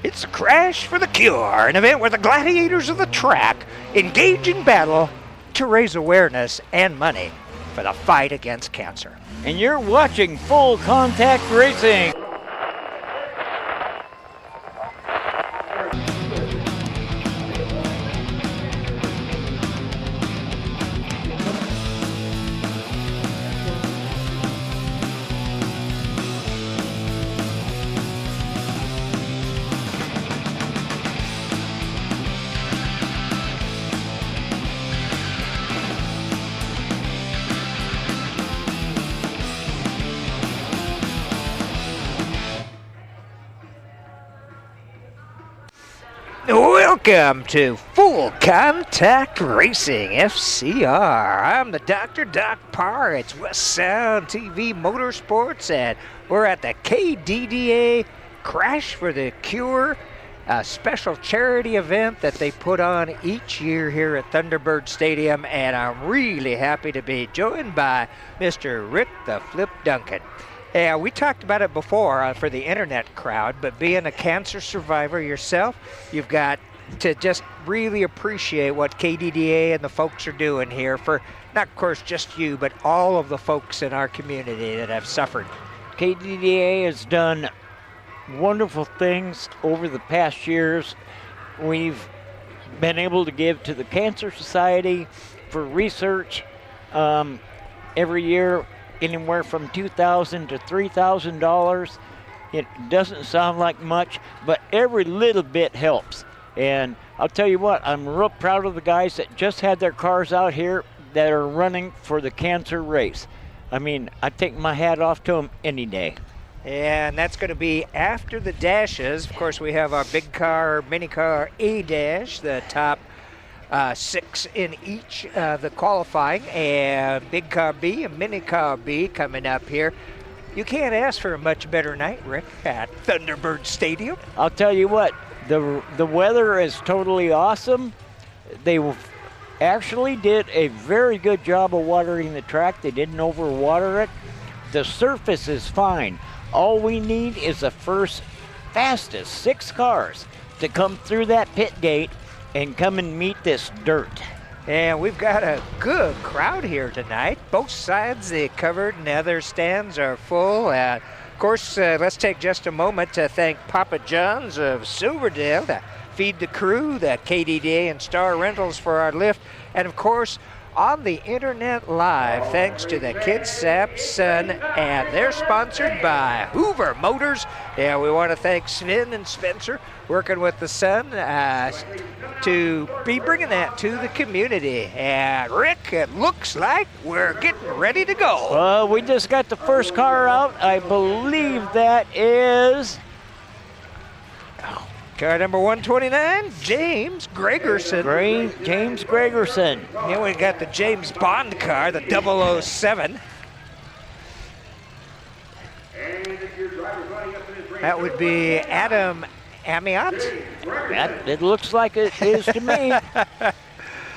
It's a Crash for the Cure, an event where the gladiators of the track engage in battle to raise awareness and money for the fight against cancer. And you're watching Full Contact Racing. Welcome to Full Contact Racing, FCR. I'm the Dr. Doc Parr. It's West Sound TV Motorsports, and we're at the KDDA Crash for the Cure, a special charity event that they put on each year here at Thunderbird Stadium, and I'm really happy to be joined by Mr. Rick the Flip Duncan. Yeah, we talked about it before for the internet crowd, but being a cancer survivor yourself, you've got to just really appreciate what KDDA and the folks are doing here for, not of course just you, but all of the folks in our community that have suffered. KDDA has done wonderful things over the past years. We've been able to give to the Cancer Society for research every year, anywhere from $2,000 to $3,000. It doesn't sound like much, but every little bit helps. And I'll tell you what, I'm real proud of the guys that just had their cars out here that are running for the cancer race. I mean, I take my hat off to them any day. And that's going to be after the dashes. Of course, we have our big car, mini car A dash, the top 6 in each the qualifying, and big car B and mini car B coming up here. You can't ask for a much better night, Rick, at Thunderbird Stadium. I'll tell you what, the weather is totally awesome. They actually did a very good job of watering the track. They didn't overwater it. The surface is fine. All we need is the first fastest 6 cars to come through that pit gate and come and meet this dirt. And we've got a good crowd here tonight. Both sides they covered and the other stands are full. Of course, let's take just a moment to thank Papa John's of Silverdale, to Feed the Crew, the KDDA and Star Rentals for our lift, and of course, on the internet live, thanks to the Kitsap Sun, and they're sponsored by Hoover Motors. Yeah, we want to thank Sven and Spencer working with the Sun to be bringing that to the community. And Rick, it looks like we're getting ready to go. Well, we just got the first car out. I believe that is car number 129, James Gregerson. James Gregerson. Then we got the James Bond car, the 007. That would be Adam Amiot. It looks like it is to me.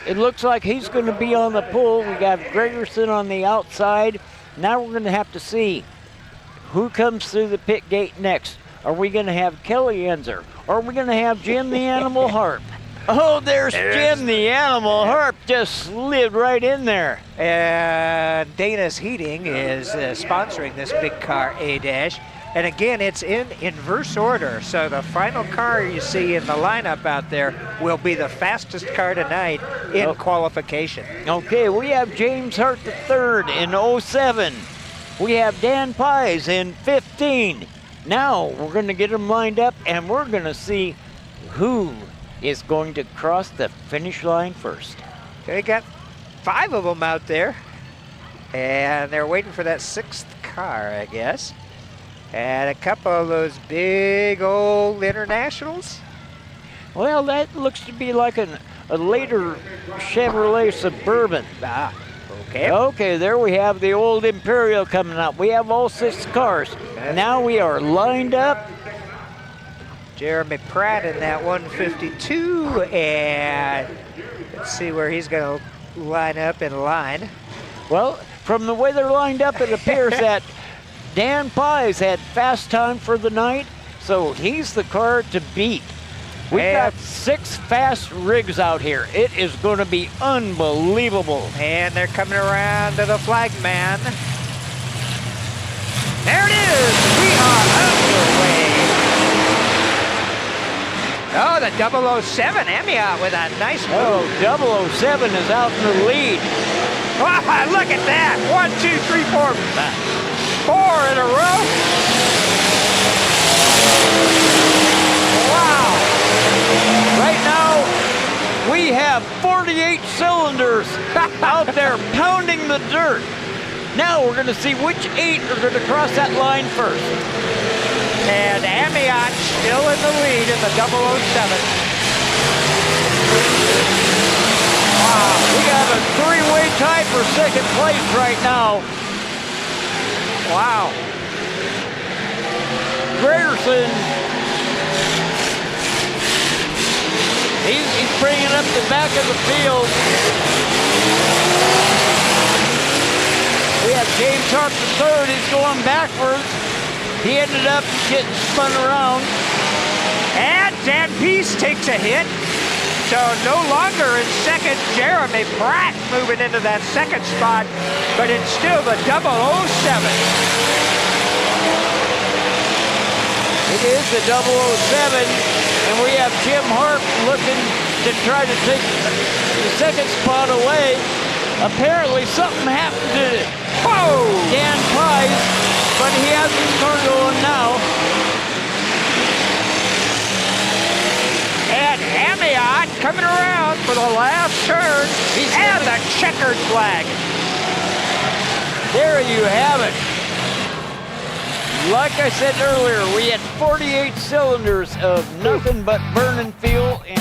It looks like he's going to be on the pole. We got Gregerson on the outside. Now we're going to have to see who comes through the pit gate next. Are we going to have Kelly Enzer? Or are we going to have Jim the Animal Harp? Oh, there's Jim the Animal Harp, just slid right in there. And Dana's Heating is sponsoring this big car A-Dash. And again, it's in inverse order. So the final car you see in the lineup out there will be the fastest car tonight in qualification. Okay, we have James Hart III in 07. We have Dan Pies in 15. Now we're going to get them lined up, and we're going to see who is going to cross the finish line first. They got 5 of them out there, and they're waiting for that 6th car, I guess. And a couple of those big old internationals. Well, that looks to be like a later Chevrolet Suburban. Okay. Okay, there we have the old Imperial coming up. We have all 6 cars. Now we are lined up. Jeremy Pratt in that 152, and let's see where he's going to line up in line. Well, from the way they're lined up, it appears that Dan Pies had fast time for the night, So he's the car to beat. We've got 6 fast rigs out here. It is going to be unbelievable. And they're coming around to the flagman. There it is. We are underway. Oh, the 007 Amiot with a nice move. Oh, 007 is out in the lead. Wow, look at that. 1, 2, 3, 4. 4 in a row. Wow. Right now, we have 48 cylinders out there pounding the dirt. Now we're going to see which 8 are going to cross that line first. And Amiot still in the lead in the 007. Wow, we have a 3-way tie for second place right now. Wow. Gregerson, he's bringing up the back of the field. We have James Sharp III, he's going backwards. He ended up getting spun around. And Dan Peace takes a hit. So no longer in second, Jeremy Pratt moving into that second spot, but it's still the 007. It is the 007, and we have Jim Hart looking to try to take the second spot away. Apparently something happened to Dan Price, but he has his car going now. And Amiot coming around for the last turn, and the checkered flag. There you have it. Like I said earlier, we had 48 cylinders of nothing but burning fuel. And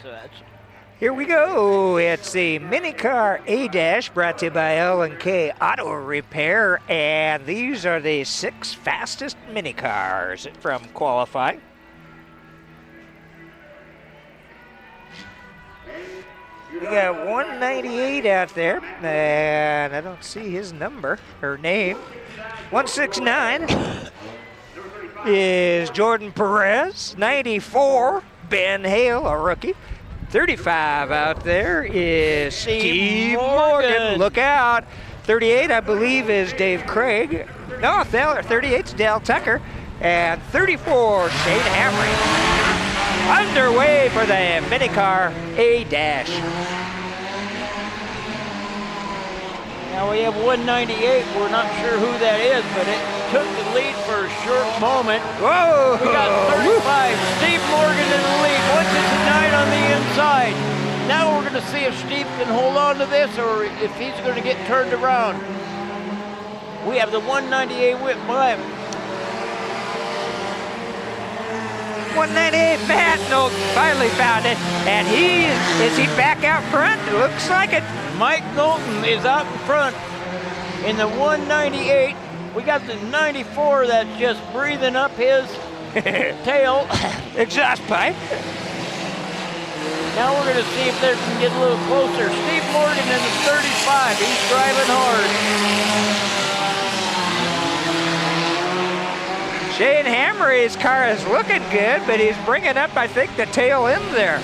so that's. Here we go. It's the Minicar A-Dash brought to you by L&K Auto Repair, and these are the 6 fastest minicars from qualifying. We got 198 out there, and I don't see his number or name. 169 is Jordan Perez. 94, Ben Hale, a rookie. 35 out there is Steve Morgan. Look out. 38, I believe, is Dave Craig. No, 38's Dale Tucker. And 34, Shane Hamry. Underway for the Minicar A-Dash. Now we have 198. We're not sure who that is, but it took the lead for a short moment. Whoa! We got 35. Steve Morgan in the lead. What's it tonight on the inside? Now we're going to see if Steve can hold on to this or if he's going to get turned around. We have the 198 whip by him. 198, Matt Nolte finally found it, and is he back out front? It looks like it. Mike Knowlton is out in front in the 198. We got the 94 that's just breathing up his tail. Exhaust pipe. Now we're going to see if they can get a little closer. Steve Morgan in the 35. He's driving hard. Shane Hamry's car is looking good, but he's bringing up, I think, the tail end there.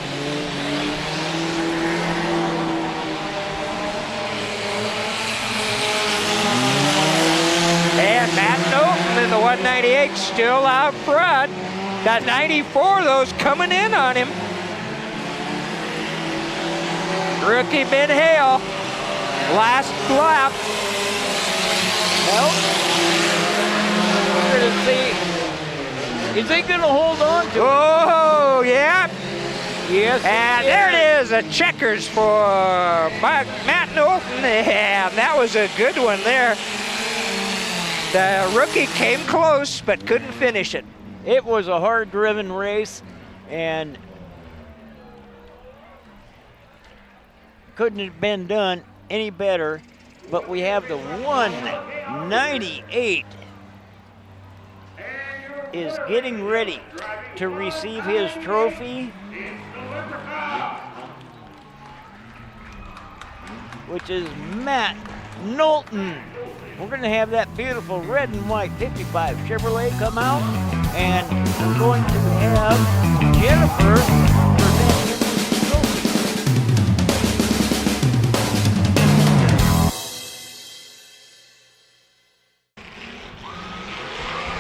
And Matt Knowlton in the 198 still out front. Got 94 of those coming in on him. Rookie Ben Hale, last lap. Well, we're going to see. Is he going to hold on to it? Oh, yeah. Yes. And there it is, a checkers for Matt Knowlton. Yeah, that was a good one there. The rookie came close, but couldn't finish it. It was a hard-driven race, and couldn't have been done any better. But we have the 198 is getting ready to receive his trophy. which is Matt Knowlton. We're going to have that beautiful red and white 55 Chevrolet come out, and we're going to have Jennifer present him the trophy.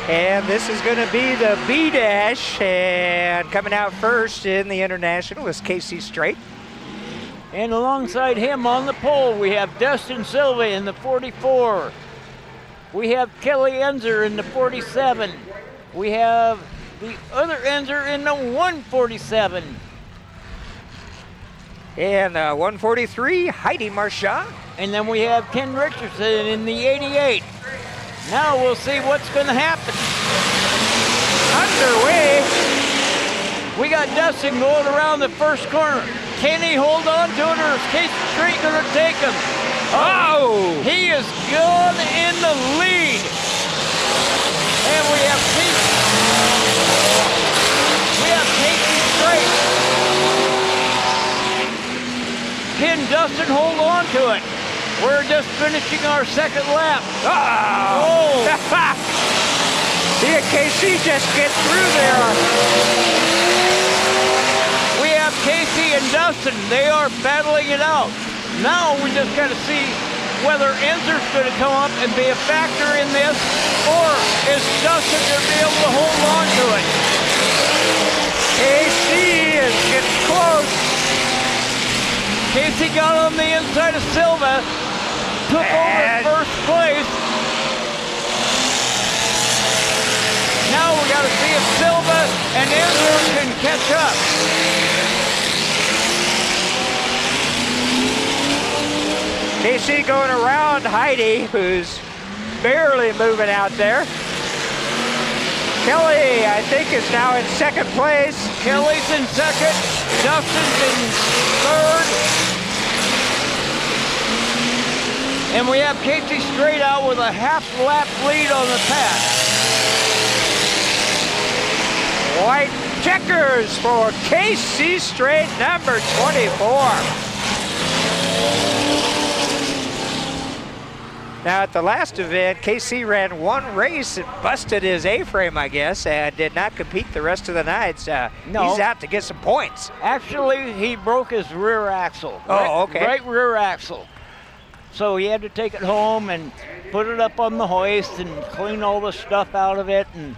And this is going to be the B-Dash, and coming out first in the International is Casey Strait. And alongside him on the pole, we have Dustin Silva in the 44. We have Kelly Enzer in the 47. We have the other Enzer in the 147. And 143, Heidi Marchand. And then we have Ken Richardson in the 88. Now we'll see what's going to happen. Underway. We got Dustin going around the first corner. Can he hold on to it, or is Casey Strait going to take him? Oh! He is gone in the lead. And we have Casey Strait. Can Dustin hold on to it? We're just finishing our second lap. Oh! See if Casey just get through there. We have Casey and Dustin. They are battling it out. Now we just got to see whether Enzer's going to come up and be a factor in this, or is Dustin going to be able to hold on to it? Casey is getting close. Casey got on the inside of Silva, took over first place. Now we got to see if Silva and Enzer can catch up. Casey going around Heidi, who's barely moving out there. Kelly, I think, is now in second place. Kelly's in second. Dustin's in third. And we have Casey Strait out with a half-lap lead on the pack. White checkers for Casey Strait, number 24. Now, at the last event, KC ran one race and busted his A-frame, I guess, and did not compete the rest of the night. So no. He's out to get some points. Actually, he broke his rear axle. Oh, okay. Right rear axle. So he had to take it home and put it up on the hoist and clean all the stuff out of it and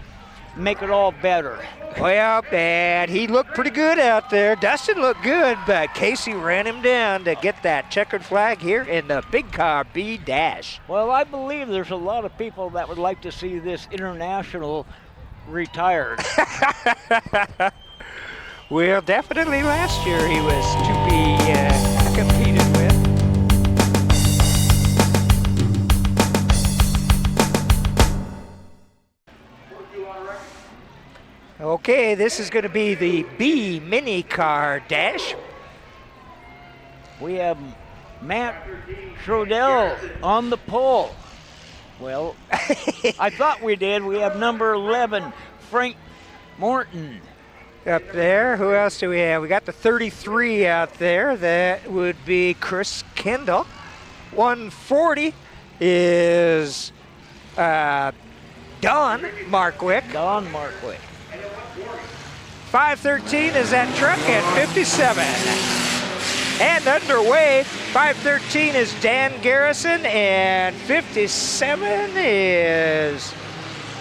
make it all better. Well, and he looked pretty good out there. Dustin looked good, but Casey ran him down to get that checkered flag here in the big car B-Dash. Well, I believe there's a lot of people that would like to see this international retired. Well, definitely last year he was to be competed with. Okay, this is going to be the B mini car dash. We have Matt Schrodel on the pole. Well, I thought we did. We have number 11, Frank Morton. Up there, who else do we have? We got the 33 out there. That would be Chris Kendall. 140 is Don Markwick. Don Markwick. 513 is that truck at 57. And underway, 513 is Dan Garrison, and 57 is...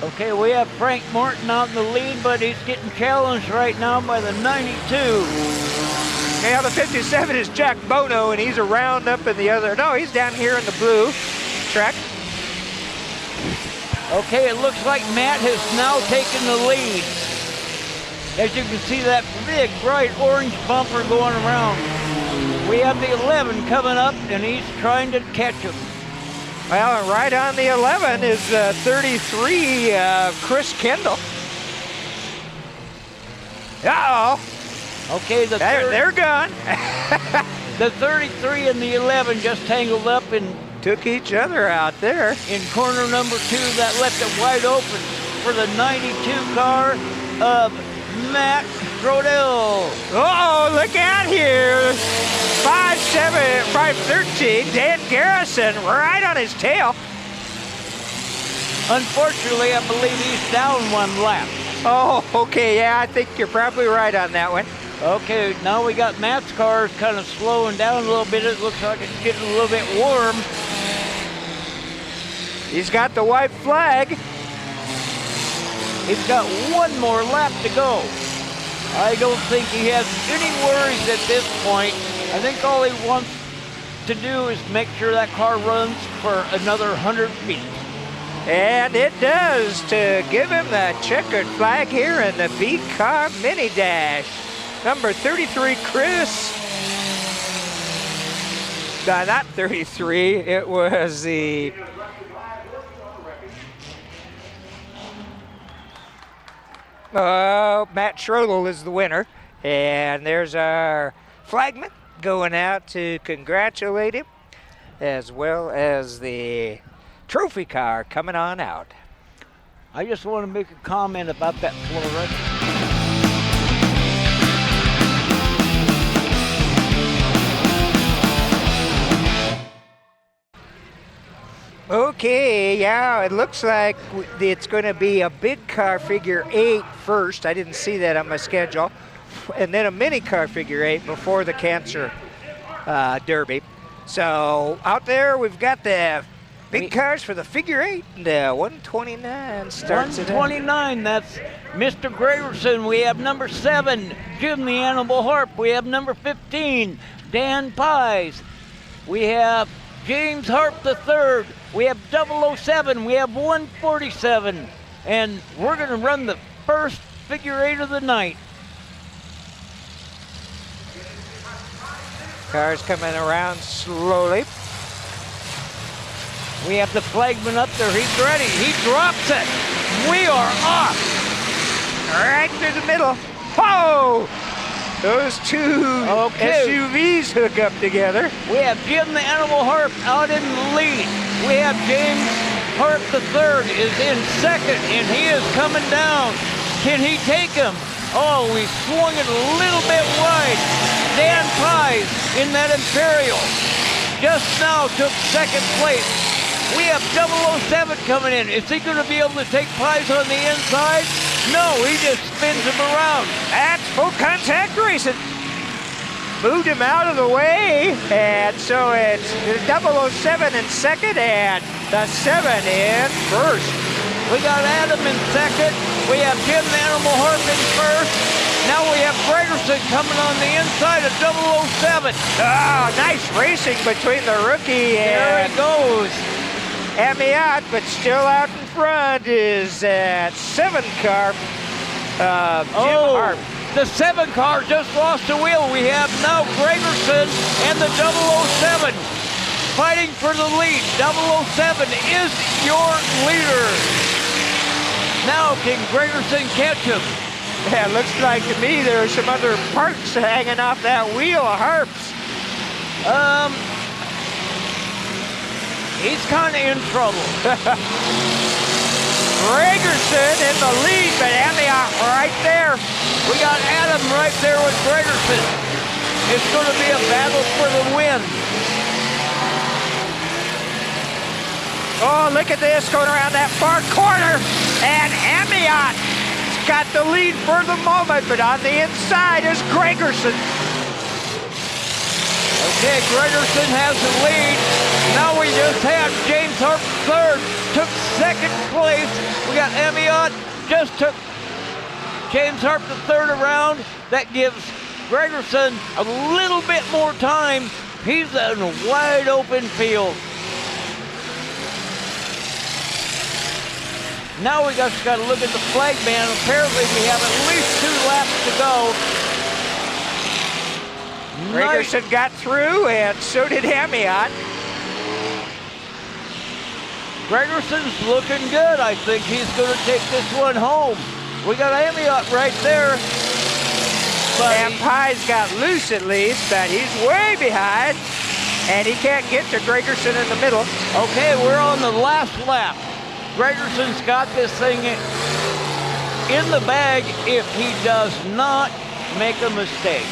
Okay, we have Frank Morton out in the lead, but he's getting challenged right now by the 92. Now the 57 is Jack Bono, and he's around up in the other... No, he's down here in the blue truck. Okay, it looks like Matt has now taken the lead. As you can see, that big, bright orange bumper going around. We have the 11 coming up, and he's trying to catch him. Well, and right on the 11 is 33, Chris Kendall. Uh-oh. Okay, they're gone. The 33 and the 11 just tangled up and took each other out there. In corner number 2, that left it wide open for the 92 car of Matt Schrodel. Oh, look out here. 5-7, 5-13. Dan Garrison right on his tail. Unfortunately, I believe he's down 1 lap. Oh, okay, yeah, I think you're probably right on that one. Okay, now we got Matt's cars kind of slowing down a little bit. It looks like it's getting a little bit warm. He's got the white flag. He's got 1 more lap to go. I don't think he has any worries at this point. I think all he wants to do is make sure that car runs for another 100 feet. And it does, to give him the checkered flag here in the V-Car Mini Dash. Number 33, Chris. No, not 33. It was the... Matt Schrodel is the winner. And there's our flagman going out to congratulate him, as well as the trophy car coming on out. I just want to make a comment about that Florida. Okay, yeah, it looks like it's going to be a big car figure 8 first. I didn't see that on my schedule. And then a mini car figure 8 before the Cancer Derby. So out there we've got the big cars for the figure 8. And 129 starts it. 129, that's Mr. Gregerson. We have number 7, Jim the Animal Harp. We have number 15, Dan Pies. We have James Harp III. We have 007. We have 147. And we're going to run the first figure 8 of the night. Cars coming around slowly. We have the flagman up there. He's ready. He drops it. We are off. Right through the middle. Whoa! Those two SUVs hook up together. We have Jim the Animal Harp out in the lead. We have James Harp III is in second, and he is coming down. Can he take him? Oh, we swung it a little bit wide. Dan Pies in that Imperial just now took second place. We have 007 coming in. Is he going to be able to take Pies on the inside? No, he just spins him around. That's full contact racing. Moved him out of the way, and so it's 007 in second and the 7 in first. We got Adam in second. We have Jim the Animal Harp in first. Now we have Gregerson coming on the inside of 007. Oh, nice racing between the rookie and... There he goes. Amiot, but still out in front is that 7 car, Jim Harp. The 7 car just lost a wheel. We have now Gregerson and the 007 fighting for the lead. 007 is your leader. Now can Gregerson catch him? Yeah, looks like to me there are some other parts hanging off that wheel of Harp's. He's kind of in trouble. Gregerson in the lead, but Amiot right there. We got Adam right there with Gregerson. It's going to be a battle for the win. Oh, look at this going around that far corner. And Amiot's got the lead for the moment, but on the inside is Gregerson. Okay, Gregerson has the lead. Now we just have James Harp third, took second place. We got Amiot, just took James Harp the third around. That gives Gregerson a little bit more time. He's in a wide open field. Now we just got to look at the flag man. Apparently we have at least 2 laps to go. Gregerson got through, and so did Amiot. Gregerson's looking good. I think he's going to take this one home. We got Amiot right there. And Pies got loose at least, but he's way behind, and he can't get to Gregerson in the middle. Okay, we're on the last lap. Gregerson's got this thing in the bag if he does not make a mistake.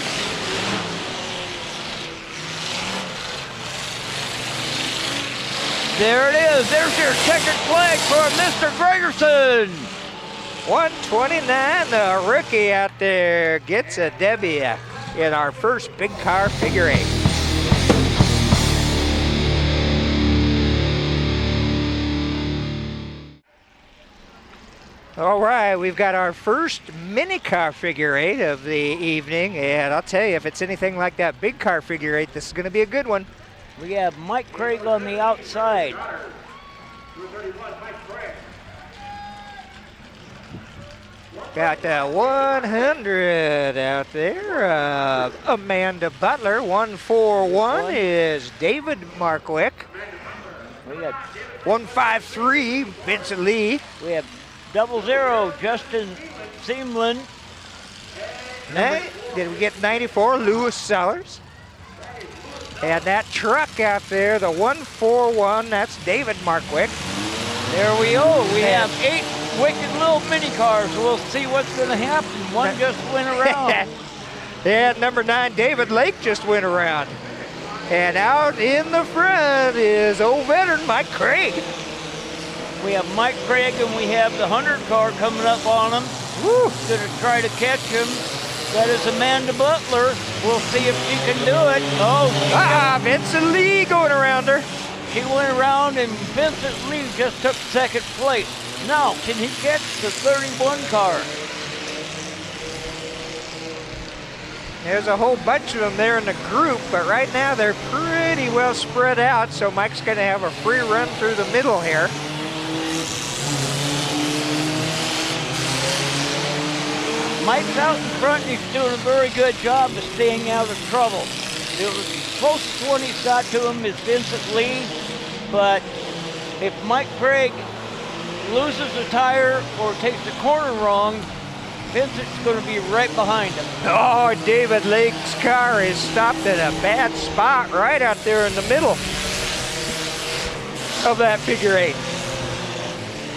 There it is. There's your checkered flag for Mr. Gregerson. 129, the rookie out there gets a W in our first big car figure 8. All right, we've got our first mini car figure 8 of the evening, and I'll tell you, if it's anything like that big car figure 8, this is going to be a good one. We have Mike Craig on the outside. Got 100 out there. Amanda Butler. 141 is David Markwick. We got 153, Vincent Lee. We have 00, Justin Seamlin. Did we get 94, Lewis Sellers? And that truck out there, the 141, that's David Markwick. There we go. We have 8 wicked little mini cars. We'll see what's going to happen. One just went around. And number 9, David Lake just went around. And out in the front is old veteran Mike Craig. We have Mike Craig and we have the 100 car coming up on him. Woo. Going to try to catch him. That is Amanda Butler. We'll see if she can do it. Oh, Vincent Lee going around her. She went around and Vincent Lee just took second place. Now, can he catch the 31 car? There's a whole bunch of them there in the group, but right now they're pretty well spread out, so Mike's going to have a free run through the middle here. Mike's out in front and he's doing a very good job of staying out of trouble. The closest one he's got to him is Vincent Lee, but if Mike Craig loses a tire or takes the corner wrong, Vincent's going to be right behind him. Oh, David Lake's car is stopped at a bad spot right out there in the middle of that figure 8.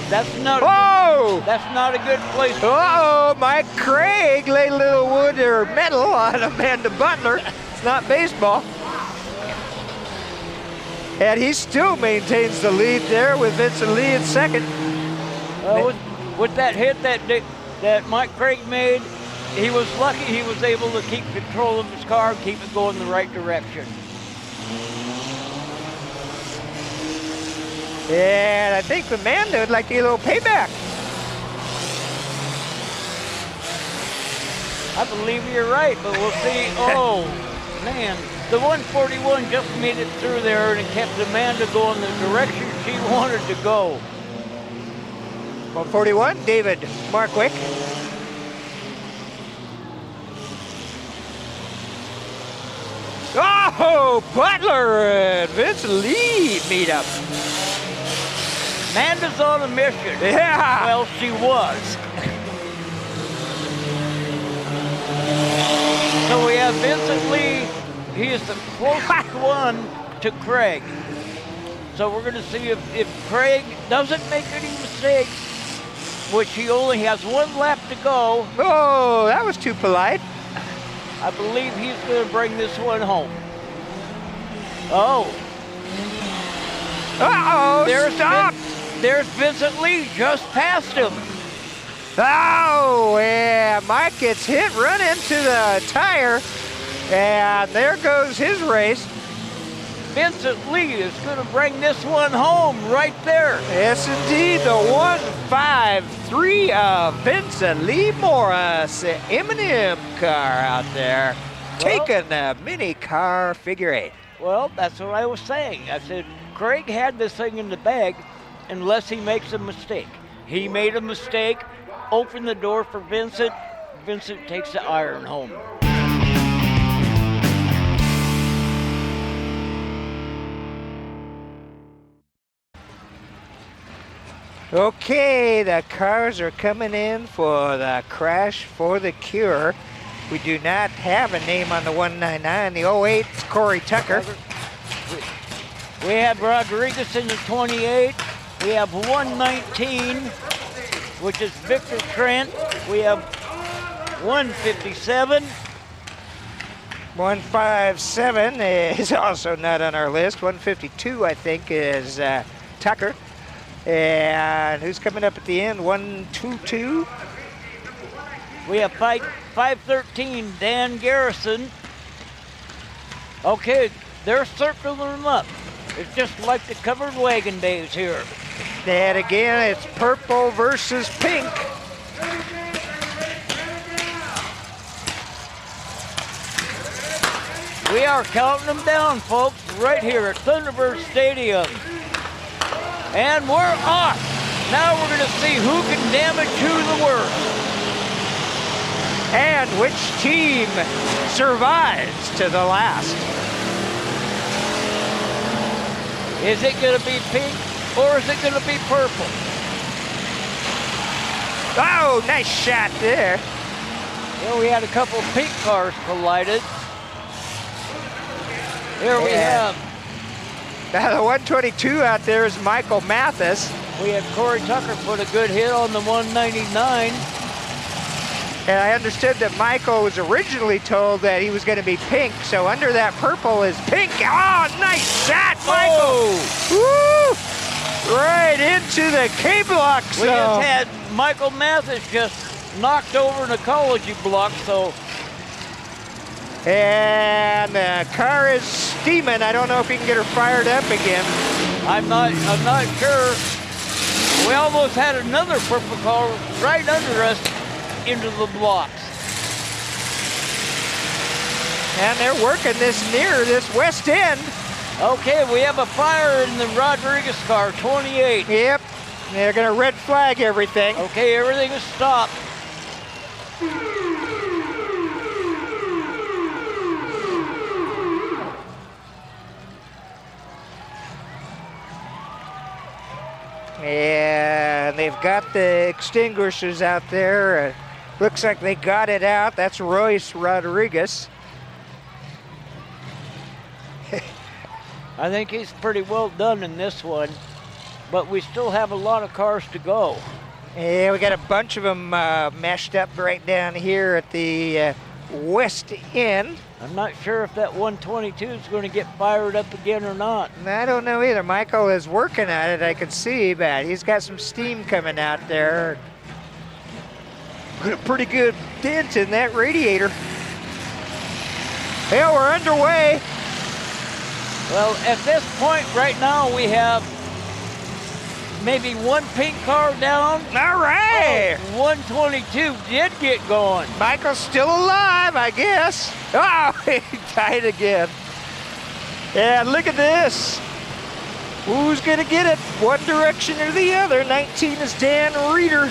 That's not. Whoa! That's not a good place. Uh-oh, Mike Craig laid a little wood or metal on Amanda Butler. It's not baseball. And he still maintains the lead there with Vincent Lee in second. With that hit that Mike Craig made, he was lucky he was able to keep control of his car and keep it going the right direction. And I think Amanda would like to get a little payback. I believe you're right, but we'll see. Oh, man. The 141 just made it through there and it kept Amanda going the direction she wanted to go. 141, David Markwick. Oh, Butler and Vincent Lee meet up. Amanda's on a mission. Yeah. Well, she was. So we have Vincent Lee. He is the closest one to Craig. So we're going to see if Craig doesn't make any mistakes, which he only has one lap to go. Oh, that was too polite. I believe he's going to bring this one home. Oh. Uh-oh, stop. There's Vincent Lee just past him. Oh, yeah, Mike gets hit, run into the tire, and there goes his race. Vincent Lee is going to bring this one home right there. Yes, indeed, the 153 of Vincent Lee Morris, the M&M car out there, taking the mini car figure 8. Well, that's what I was saying. I said, Craig had this thing in the bag unless he makes a mistake. He made a mistake, opened the door for Vincent. Vincent takes the iron home. Okay, the cars are coming in for the Crash for the Cure. We do not have a name on the 199. The 08, Corey Tucker. We have Rodriguez in the 28. We have 119, which is Victor Trent. We have 157. 157 is also not on our list. 152, I think, is Tucker. And who's coming up at the end? 122. We have 513, Dan Garrison. Okay, they're circling them up. It's just like the covered wagon days here. And again, it's purple versus pink. We are counting them down, folks, right here at Thunderbird Stadium. And we're off. Now we're going to see who can damage who the worst. And which team survives to the last. Is it going to be pink or is it going to be purple? Oh, nice shot there. Well, we had a couple of pink cars collided. Here we have. Now the 122 out there is Michael Mathis. We had Corey Tucker put a good hit on the 199. And I understood that Michael was originally told that he was going to be pink, so under that purple is pink. Oh, nice shot, Michael! Woo! Right into the K-block zone. We just had Michael Mathis just knocked over an ecology block, so. And the car is steaming. I don't know if he can get her fired up again. I'm not sure. We almost had another purple car right under us into the blocks. And they're working this near this west end. Okay, we have a fire in the Rodriguez car, 28. Yep, they're gonna red flag everything. Okay, everything is stopped. And they've got the extinguishers out there. Looks like they got it out. That's Royce Rodriguez. I think he's pretty well done in this one, but we still have a lot of cars to go. Yeah, we got a bunch of them mashed up right down here at the west end. I'm not sure if that 122 is going to get fired up again or not. I don't know either. Michael is working at it, I can see, but he's got some steam coming out there. Put a pretty good dent in that radiator. Yeah, we're underway. Well, at this point right now, we have maybe one pink car down. All right. Oh, 122 did get going. Michael's still alive, I guess. Oh, he died again. Yeah, look at this. Who's going to get it? One direction or the other. 19 is Dan Reeder.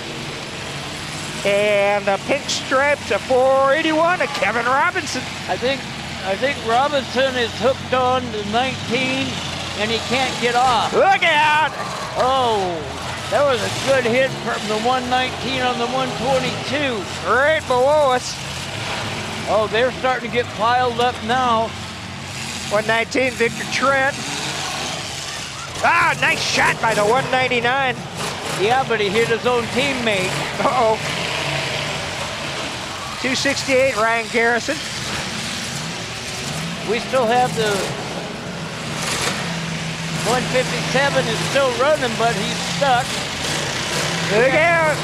And the pink stripes, a 481 of Kevin Robinson. I think Robinson is hooked on the 19 and he can't get off. Look out! Oh, that was a good hit from the 119 on the 122. Right below us. Oh, they're starting to get piled up now. 119, Victor Trent. Ah, nice shot by the 199. Yeah, but he hit his own teammate. Uh-oh. 268, Ryan Garrison. We still have the 157 is still running, but he's stuck. Look out.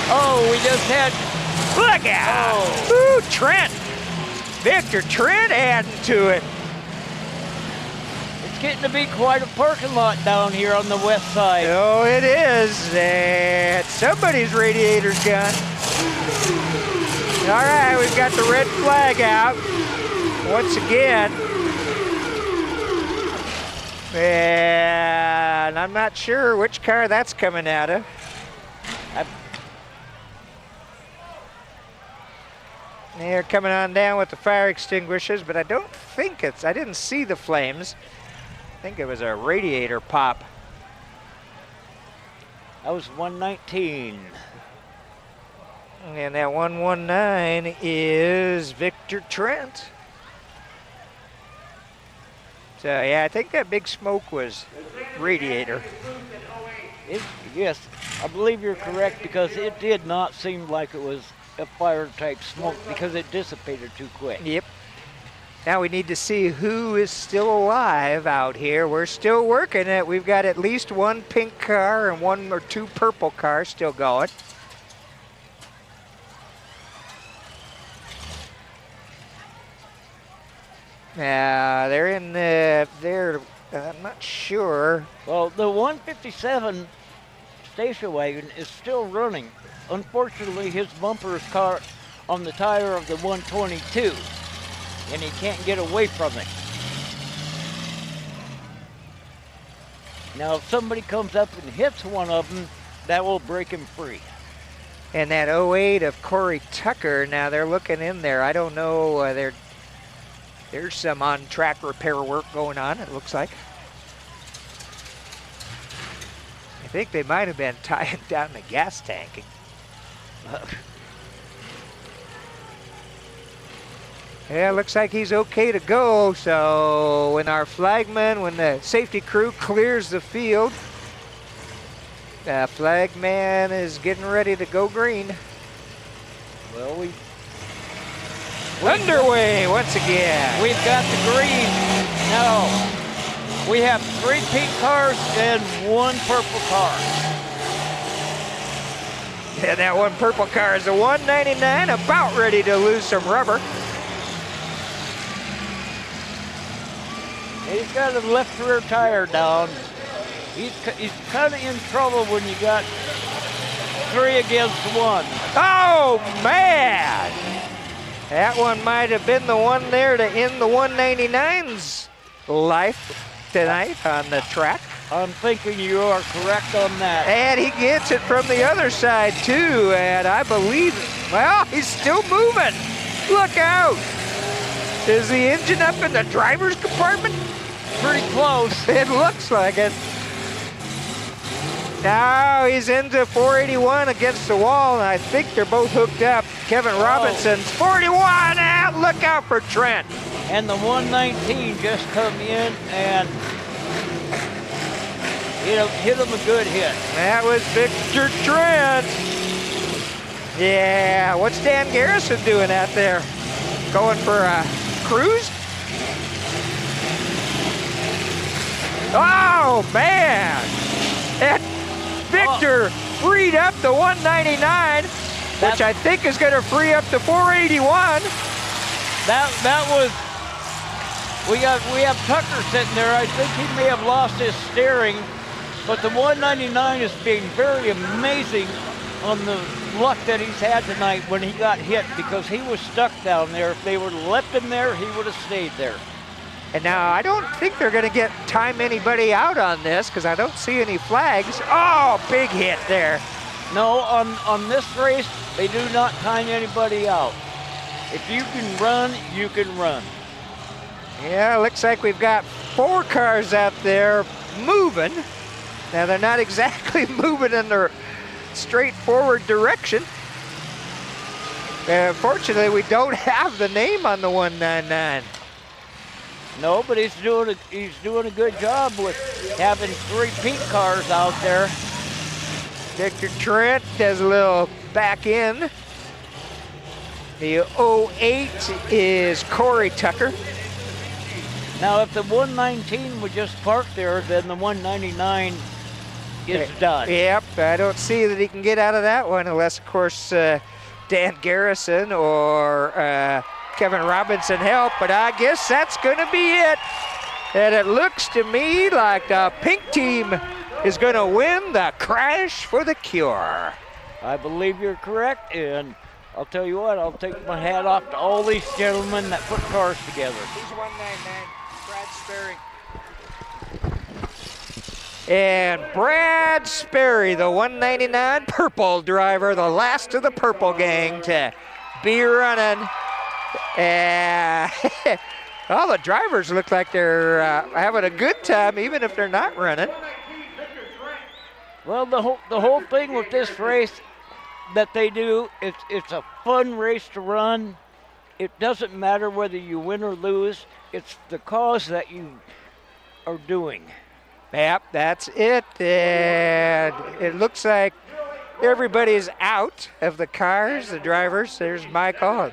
Oh, we just had... Look out. Oh. Ooh, Trent. Victor Trent adding to it. It's getting to be quite a parking lot down here on the west side. Oh, it is. And somebody's radiator's gone. All right, we've got the red flag out once again. And I'm not sure which car that's coming out of. They're coming on down with the fire extinguishers, but I don't think I didn't see the flames. I think it was a radiator pop. That was 119. And that 119 is Victor Trent. So yeah, I think that big smoke was radiator. Yes, I believe you're correct because it did not seem like it was a fire type smoke because it dissipated too quick. Yep. Now we need to see who is still alive out here. We're still working it. We've got at least one pink car and one or two purple cars still going. They're in the, I'm not sure. Well, the 157 station wagon is still running. Unfortunately, his bumper is caught on the tire of the 122, and he can't get away from it. Now, if somebody comes up and hits one of them, that will break him free. And that 08 of Corey Tucker, now they're looking in there. I don't know, there's some on-track repair work going on, it looks like. I think they might have been tying down the gas tank. Yeah, looks like he's okay to go. So when our flagman, when the safety crew clears the field, the flagman is getting ready to go green. Well, underway once again. We've got the green. Now, we have 3 pink cars and 1 purple car. And that one purple car is a 199, about ready to lose some rubber. He's got a left rear tire down. He's kind of in trouble when you got 3 against 1. Oh, man! That one might have been the one there to end the 199's life tonight on the track. I'm thinking you are correct on that. And he gets it from the other side, too. And I believe, well, he's still moving. Look out. Is the engine up in the driver's compartment? Pretty close. It looks like it. Now he's into 481 against the wall, and I think they're both hooked up. Kevin Robinson's 41 out. Look out for Trent. And the 119 just come in and hit him a good hit. That was Victor Trent. Yeah, what's Dan Garrison doing out there? Going for a cruise? Oh, man. And Victor freed up the 199, which I think is going to free up the 481. That was, we have Tucker sitting there. I think he may have lost his steering, but the 199 is being very amazing on the luck that he's had tonight when he got hit, because he was stuck down there. If they would have left him there, he would have stayed there. And now I don't think they're going to time anybody out on this, because I don't see any flags. Oh, big hit there. No, on this race, they do not time anybody out. If you can run, you can run. Yeah, looks like we've got 4 cars out there moving. Now, they're not exactly moving in the straightforward direction. Fortunately, we don't have the name on the 199. No, but he's doing a good job with having 3 pink cars out there. Victor Trent does a little back end. The 08 is Corey Tucker. Now, if the 119 would just park there, then the 199 is done. Yep, I don't see that he can get out of that one unless, of course, Dan Garrison or Kevin Robinson help, but I guess that's going to be it. And it looks to me like the pink team is going to win the Crash for the Cure. I believe you're correct, and I'll tell you what, I'll take my hat off to all these gentlemen that put cars together. He's 199, Brad Sperry. And Brad Sperry, the 199 purple driver, the last of the purple gang to be running. All the drivers look like they're having a good time, even if they're not running. Well, the whole thing with this race that they do, it's a fun race to run. It doesn't matter whether you win or lose. It's the cause that you are doing. Yep, that's it. And it looks like everybody's out of the cars, the drivers. There's Michael.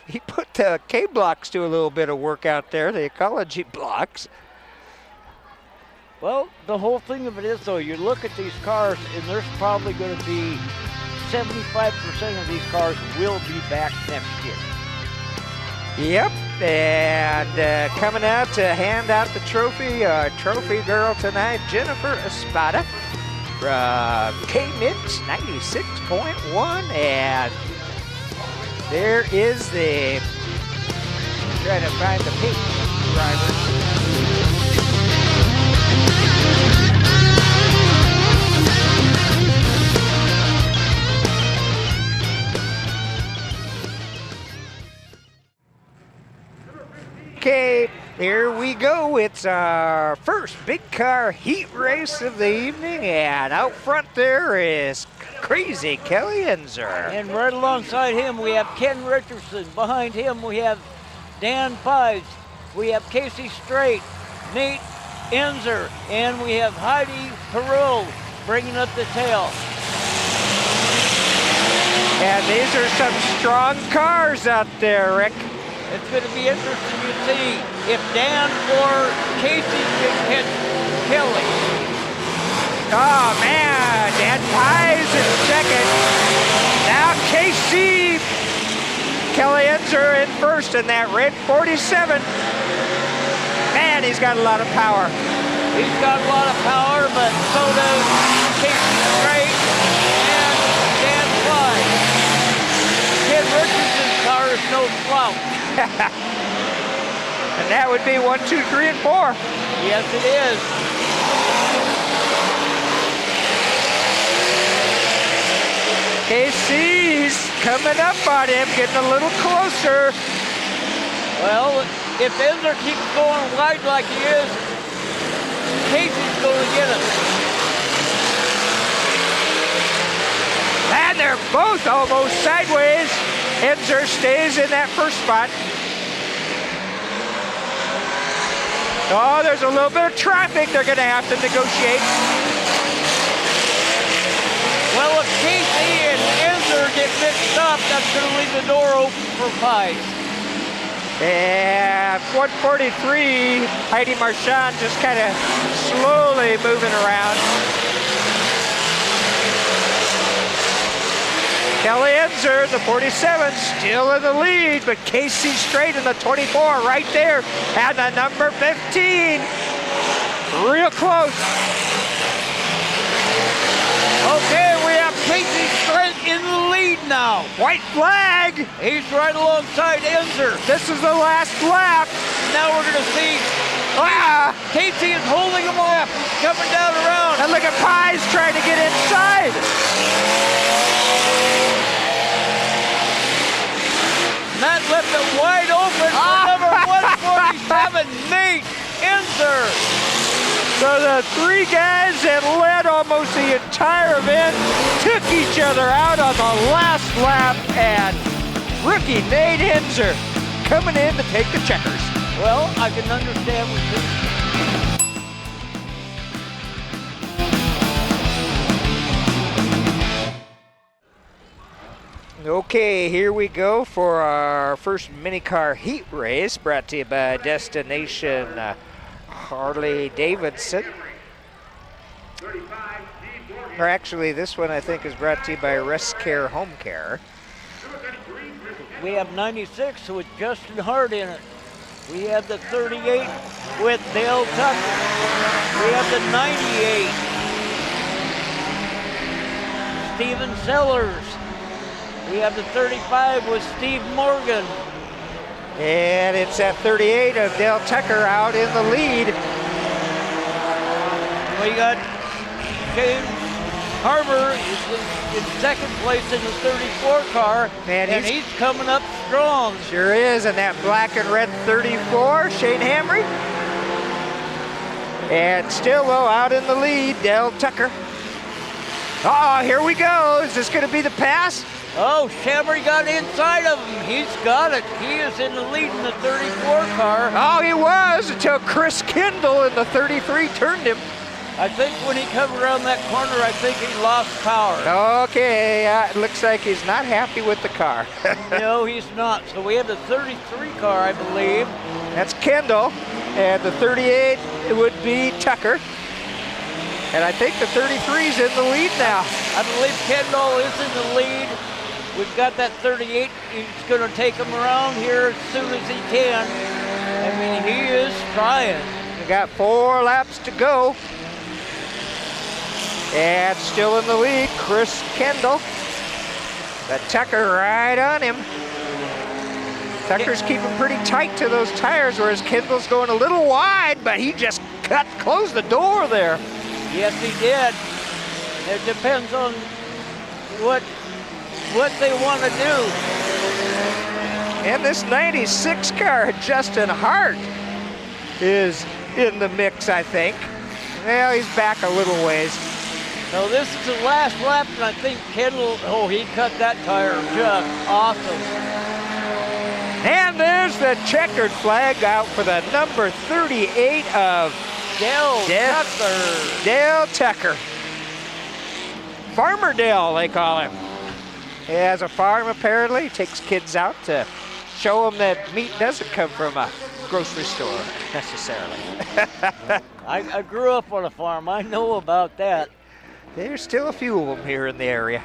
he put the K blocks to a little bit of work out there, the ecology blocks. Well, the whole thing of it is, though, you look at these cars, and there's probably going to be 75% of these cars will be back next year. Yep, and coming out to hand out the trophy, trophy girl tonight, Jennifer Espada from K-Mix 96.1, and there is the, trying to find the pink driver. Okay, here we go. It's our first big car heat race of the evening, and out front there is Crazy Kelly Enzer. And right alongside him, we have Ken Richardson. Behind him, we have Dan Pives. We have Casey Strait, Nate Enzer, and we have Heidi Perul bringing up the tail. And these are some strong cars out there, Rick. It's going to be interesting to see if Dan or Casey can hit Kelly. Oh, man. Dan Pies in second. Now Casey. Kelly Enzer in first in that red 47. Man, he's got a lot of power. He's got a lot of power, but so does Casey Strait and Dan Pies. Ken Richardson's car is no slouch. And that would be 1, 2, 3, and 4. Yes, it is. KC's coming up on him, getting a little closer. Well, if Enzer keeps going wide like he is, Casey's going to get him. And they're both almost sideways. Enzer stays in that first spot. Oh, there's a little bit of traffic they're going to have to negotiate. Well, if Casey and Enzer get mixed up, that's going to leave the door open for Pies. And 143, Heidi Marchand just kind of slowly moving around. Kelly Enzer, the 47, still in the lead, but Casey Strait in the 24 right there, and the number 15, real close. Okay, we have Casey Strait in the lead now. White flag. He's right alongside Enzer. This is the last lap. Now we're going to see Casey is holding him off. He's coming down around. And look at Pies trying to get inside. That left it wide open for number 147, Nate Enzer. So the three guys that led almost the entire event took each other out on the last lap, and rookie Nate Enzer coming in to take the checkers. Well, I can understand what you're saying. Okay, here we go for our first mini car heat race, brought to you by Destination Harley Davidson. Or actually, this one I think is brought to you by Rest Care Home Care. We have 96 with Justin Hart in it. We have the 38 with Dale Tucker. We have the 98, Steven Sellers. We have the 35 with Steve Morgan. And it's that 38 of Dale Tucker out in the lead. We got James Harbor in second place in the 34 car, and he's coming up strong. Sure is, and that black and red 34, Shane Hamry. And still, though, out in the lead, Dale Tucker. Here we go. Is this going to be the pass? Oh, Shamry got inside of him. He's got it. He is in the lead in the 34 car. Oh, he was until Chris Kendall in the 33 turned him. I think when he come around that corner, I think he lost power. Okay, it looks like he's not happy with the car. No, he's not. So we have the 33 car, I believe. That's Kendall, and the 38 would be Tucker. And I think the 33's in the lead now. I believe Kendall is in the lead. We've got that 38. He's going to take him around here as soon as he can. I mean, he is trying. We got 4 laps to go. And still in the lead, Chris Kendall. But Tucker right on him. Tucker's keeping pretty tight to those tires, whereas Kendall's going a little wide, but he just closed the door there. Yes, he did. It depends on what they want to do. And this 96 car, Justin Hart, is in the mix, I think. Well, he's back a little ways. So this is the last lap, and I think Kendall, he cut that tire just awesome. And there's the checkered flag out for the number 38 of Dale Tucker. Dale Tucker. Farmer Dale, they call him. He has a farm, apparently. He takes kids out to show them that meat doesn't come from a grocery store, necessarily. I grew up on a farm. I know about that. There's still a few of them here in the area.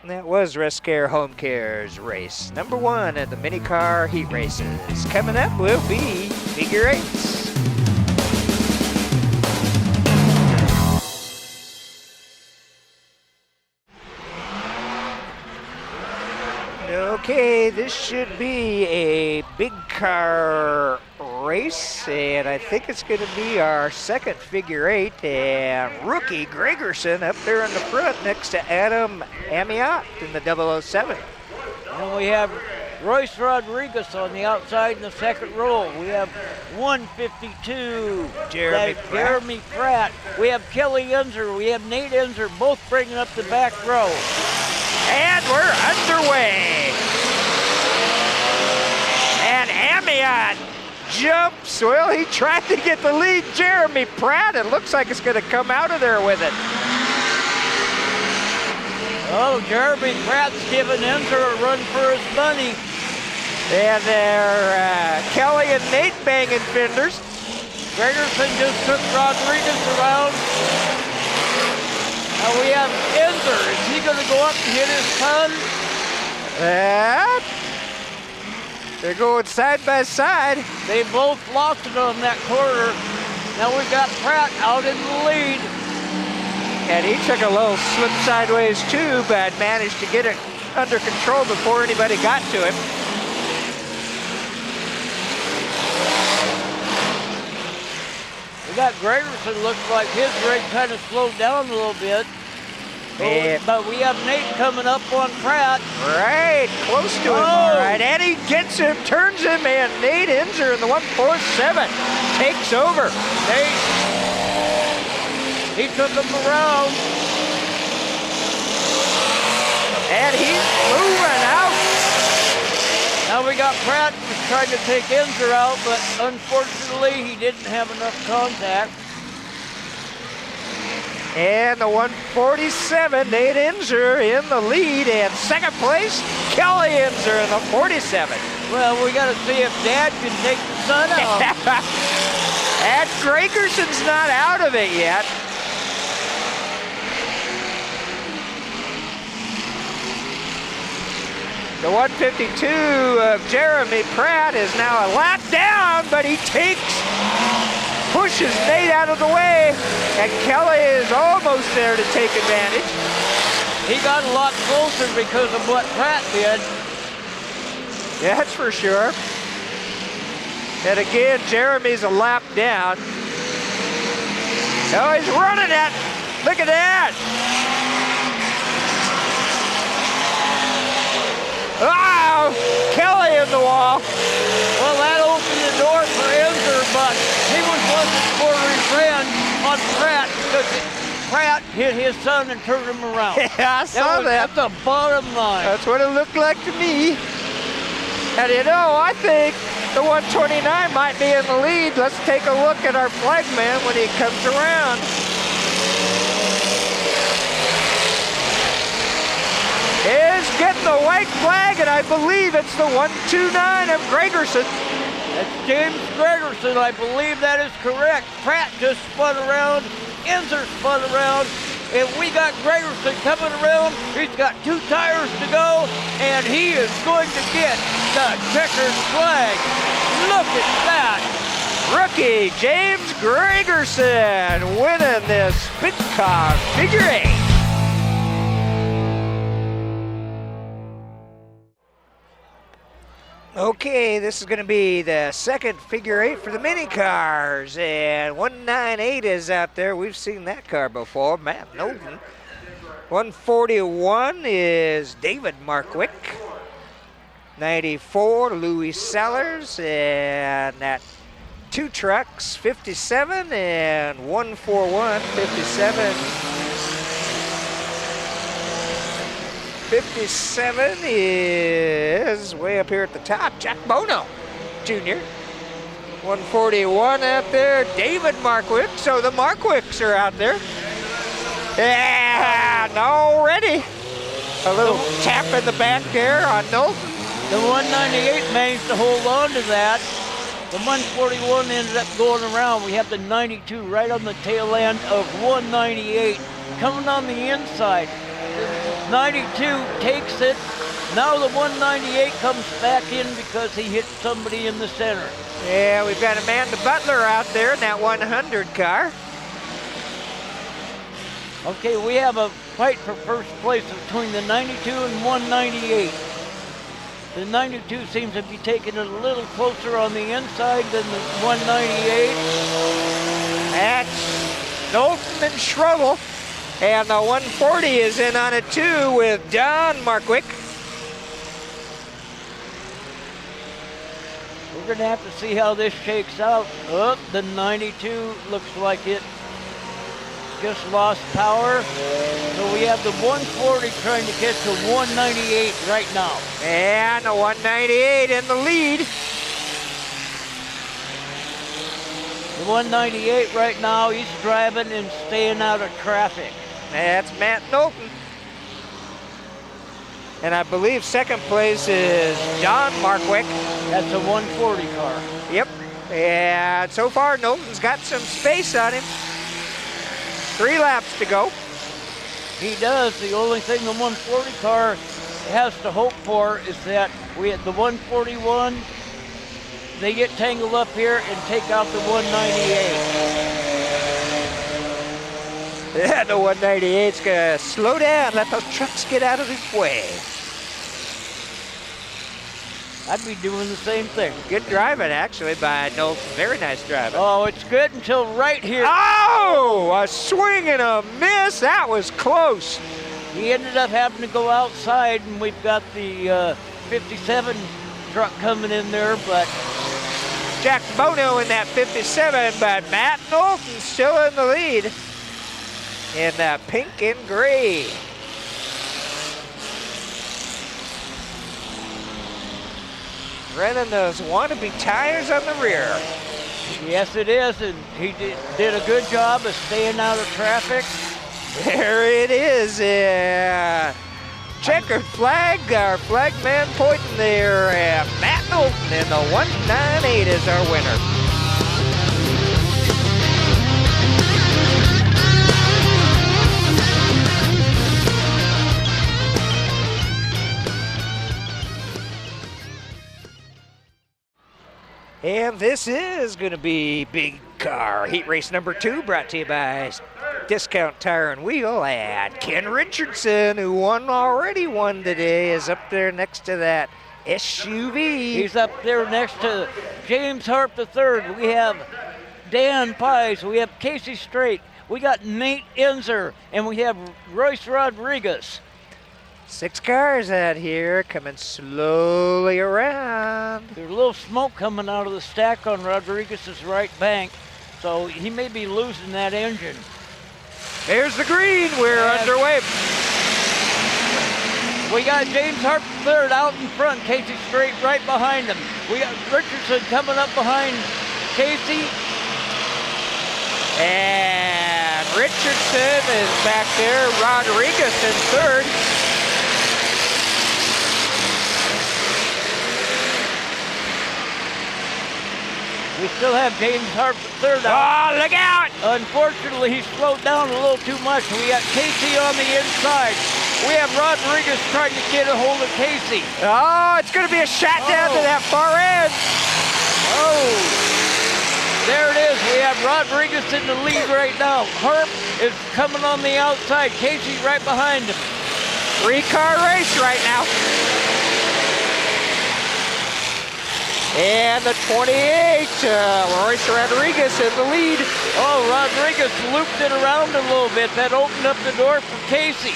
And that was Rescare Home Care's race. Number 1 at the mini car heat races. Coming up will be figure eights. Okay, this should be a big car race, and I think it's going to be our second figure eight, and rookie Gregerson up there in the front next to Adam Amiot in the 007. And we have Royce Rodriguez on the outside in the second row. We have 152, Jeremy Pratt. We have Kelly Enzer. We have Nate Enzer, both bringing up the back row. And we're underway. And Amiot jumps. Well, he tried to get the lead. Jeremy Pratt, it looks like it's going to come out of there with it. Oh, Jeremy Pratt's giving Enzer a run for his money. And they're Kelly and Nate banging fenders. Gregerson just took Rodriguez around. Now we have Enzer. Is he going to go up and hit his ton? They're going side by side. They both lost it on that corner. Now we've got Pratt out in the lead. And he took a little slip sideways too, but managed to get it under control before anybody got to him. We got Gregerson, looks like his rate kind of slowed down a little bit. But we have Nate coming up on Pratt. Right, close to him, all right. And he gets him, turns him, and Nate Enzer in the 147 takes over. Nate, he took him around. And he's moving out. Now we got Pratt was trying to take Enzer out, but unfortunately he didn't have enough contact. And the 147, Nate Enzer in the lead, and second place, Kelly Enzer in the 47. Well, we got to see if Dad can take the sun out. And Gregerson's not out of it yet. The 152 of Jeremy Pratt is now a lap down, but he pushes Nate out of the way, and Kelly is almost there to take advantage. He got a lot closer because of what Pratt did. Yeah, that's for sure. And again, Jeremy's a lap down. Oh, he's running it. Look at that. Wow, Kelly in the wall. Well, that opened the door for Enzer, but he was looking for revenge on Pratt because Pratt hit his son and turned him around. Yeah, I saw that. That's the bottom line. That's what it looked like to me. And you know, I think The 129 might be in the lead. Let's take a look at our flagman when he comes around. Is getting the white flag, and I believe it's the 129 of Gregerson. That's James Gregerson. I believe that is correct. Pratt just spun around. Enzer spun around. And we got Gregerson coming around. He's got 2 tires to go, and he is going to get the checkered flag. Look at that. Rookie James Gregerson winning this big car figure 8. Okay, this is going to be the second figure 8 for the mini cars, and 198 is out there. We've seen that car before, Matt Knowlton. 141 is David Markwick. 94, Louis Sellers, and that 2 trucks, 57 and 141, 57. 57 is way up here at the top, Jack Bono Jr. 141 out there, David Markwick. So the Markwicks are out there. And already a little tap in the back there on Knowlton. The 198 managed to hold on to that. The 141 ended up going around. We have the 92 right on the tail end of 198 coming on the inside. 92 takes it. Now the 198 comes back in because he hit somebody in the center. Yeah, we've got Amanda Butler out there in that 100 car. Okay, we have a fight for first place between the 92 and 198. The 92 seems to be taking it a little closer on the inside than the 198. That's Knowlton and Schroedel. And the 140 is in on it too with Don Markwick. We're going to have to see how this shakes out. Oh, the 92 looks like it just lost power. So we have the 140 trying to get to 198 right now. And the 198 in the lead. The 198 right now, he's driving and staying out of traffic. That's Matt Knowlton. And I believe second place is Don Markwick. That's a 140 car. Yep. And so far, Knowlton's got some space on him. 3 laps to go. He does. The only thing the 140 car has to hope for is that we at the 141, they get tangled up here and take out the 198. Yeah, the 198's gonna slow down, let those trucks get out of his way. I'd be doing the same thing. Good driving, actually, by Knowlton. Very nice driving. Oh, it's good until right here. Oh, a swing and a miss. That was close. He ended up having to go outside, and we've got the 57 truck coming in there, but Jack Bono in that 57, but Matt Knowlton still in the lead in the pink and gray. Running those wannabe tires on the rear. Yes, it is, and he did a good job of staying out of traffic. There it is. Checkered flag, our flag man pointing there. Matt Knowlton in the 198 is our winner. And this is going to be Big Car Heat Race number 2, brought to you by Discount Tire and Wheel. And Ken Richardson, who already won today, is up there next to that SUV. He's up there next to James Harp III. We have Dan Pies. We have Casey Strait. We got Nate Enzer. And we have Royce Rodriguez. 6 cars out here coming slowly around. There's a little smoke coming out of the stack on Rodriguez's right bank, so he may be losing that engine. There's the green. We're underway. We got James Harp III out in front, Casey Strait right behind him. We got Richardson coming up behind Casey. And Richardson is back there. Rodriguez in third. We still have James Harp at third. Oh, look out! Unfortunately, he slowed down a little too much. We got Casey on the inside. We have Rodriguez trying to get a hold of Casey. Oh, it's going to be a shot down to that far end. Oh, there it is. We have Rodriguez in the lead right now. Harp is coming on the outside. Casey right behind him. 3-car race right now. And the 28, Royce Rodriguez in the lead. Oh, Rodriguez looped it around a little bit. That opened up the door for Casey.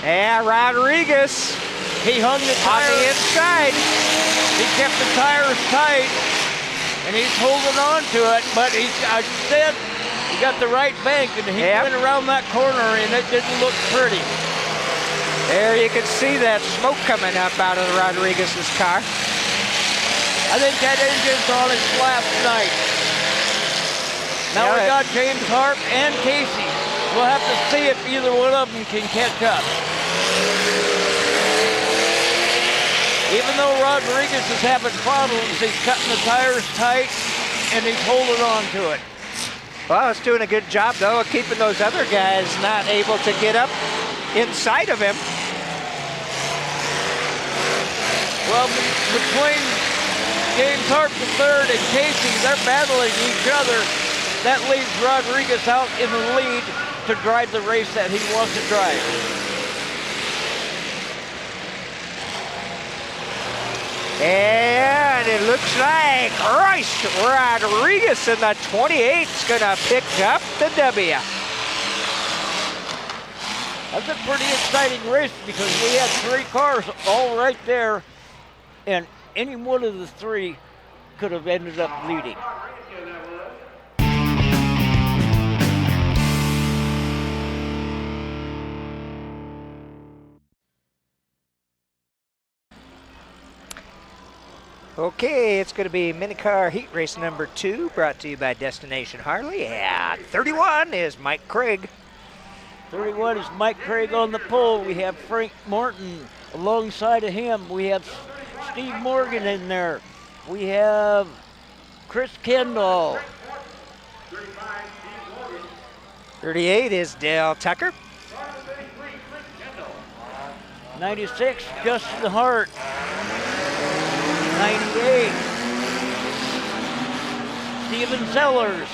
And Rodriguez, he hung the tires on the inside. He kept the tires tight, and he's holding on to it. But I said he got the right bank, and he went around that corner, and it didn't look pretty. There you can see that smoke coming up out of Rodriguez's car. I think that engine's on its last night. Now we got James Harp and Casey. We'll have to see if either one of them can catch up. Even though Rodriguez is having problems, he's cutting the tires tight and he's holding on to it. Well, it's doing a good job, though, of keeping those other guys not able to get up inside of him. Well, between James Harp the third and Casey, they're battling each other. That leaves Rodriguez out in the lead to drive the race that he wants to drive. And it looks like Royce Rodriguez in the 28 is going to pick up the W. That's a pretty exciting race because we had 3 cars all right there, and any one of the 3 could have ended up leading. Okay, it's going to be minicar heat race number 2, brought to you by Destination Harley. And 31 is Mike Craig. 31 is Mike Craig on the pole. We have Frank Morton alongside of him. We have Steve Morgan in there. We have Chris Kendall. 38 is Dale Tucker. 96, Justin Hart. 98, Steven Sellers.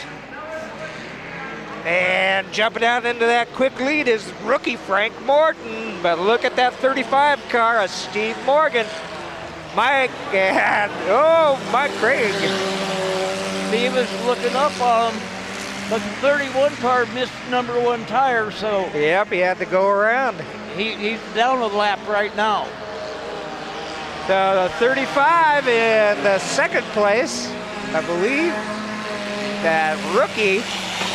And jumping out into that quick lead is rookie Frank Morton. But look at that 35 car of Steve Morgan. Mike and, Mike Craig. Steve is looking up on him, but the 31 car missed number 1 tire, so. Yep, he had to go around. He's down a lap right now. So the 35 in the second place, I believe. That rookie,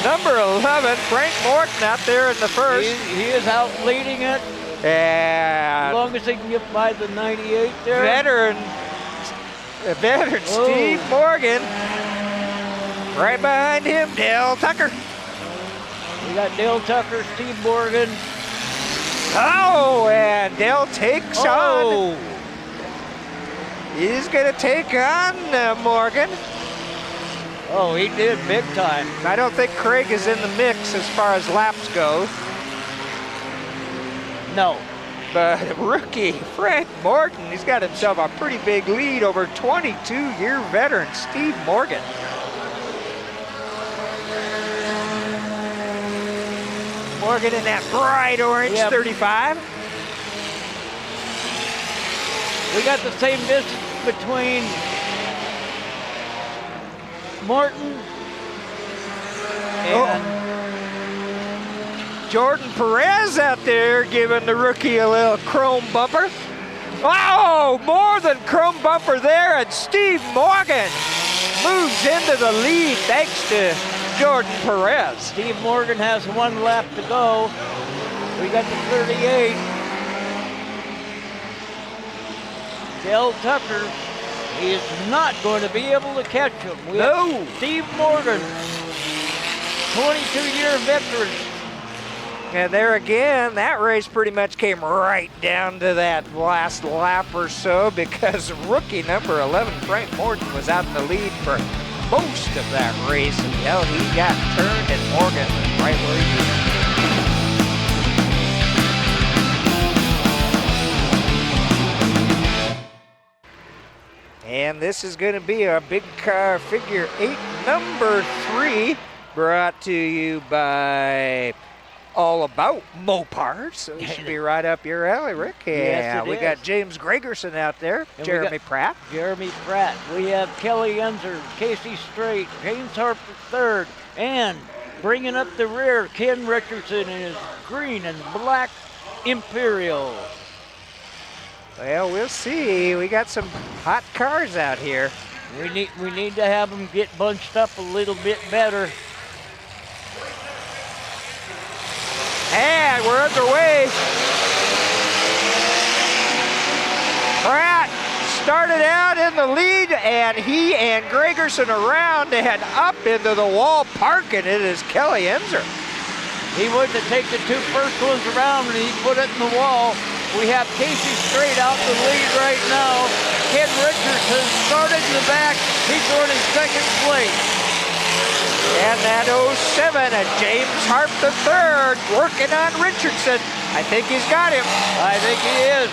number 11, Frank Morton out there in the first. He is out leading it. And as long as he can get by the 98 there. Veteran Steve Morgan. Right behind him, Dale Tucker. We got Dale Tucker, Steve Morgan. Oh, and Dale takes on. He's going to take on Morgan. Oh, he did big time. I don't think Craig is in the mix as far as laps go. No. But rookie Frank Morton, he's got himself a pretty big lead over 22-year veteran Steve Morgan. Morgan in that bright orange 35. We got the same distance between Morton and Jordan Perez out there giving the rookie a little chrome bumper. Oh, more than chrome bumper there, and Steve Morgan moves into the lead thanks to Jordan Perez. Steve Morgan has 1 lap to go. We got the 38. Dale Tucker He is not going to be able to catch him. We No. have Steve Morgan, 22-year veteran. And there again, that race pretty much came right down to that last lap or so because rookie number 11, Frank Morton, was out in the lead for most of that race until he got turned and Morgan was right where he was. And this is going to be our big car figure 8, number 3, brought to you by All About Mopar. So it should be right up your alley, Rick. Yes, it we is. got James Gregerson out there, And Jeremy Pratt. Jeremy Pratt. We have Kelly Enzer, Casey Strait, James Harper III, and bringing up the rear, Ken Richardson in his green and black Imperial. Well, we'll see. We got some hot cars out here. We need to have them get bunched up a little bit better. And we're underway. Pratt started out in the lead, and he and Gregerson around and up into the wall. Parking it is Kelly Enzer. He went to take the 2 first ones around, and he put it in the wall. We have Casey Strait out in the lead right now. Ken Richardson started in the back. He's running second place. And that 07, James Harp III working on Richardson. I think he's got him. I think he is.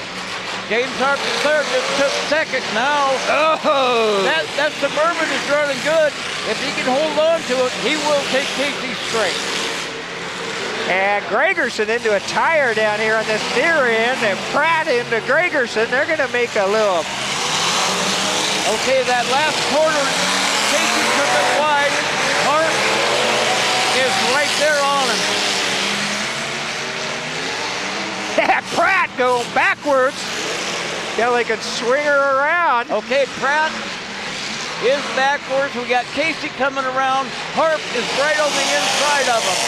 James Harp III just took second now. Oh! That Suburban is running good. If he can hold on to it, he will take Casey Strait. And Gregerson into a tire down here on this near end, and Pratt into Gregerson. They're going to make a little... Okay, that last corner, Casey took it wide. Hart is right there on him. And Pratt going backwards. Kelly can swing her around. Okay, Pratt is backwards. We got Casey coming around. Harp is right on the inside of him.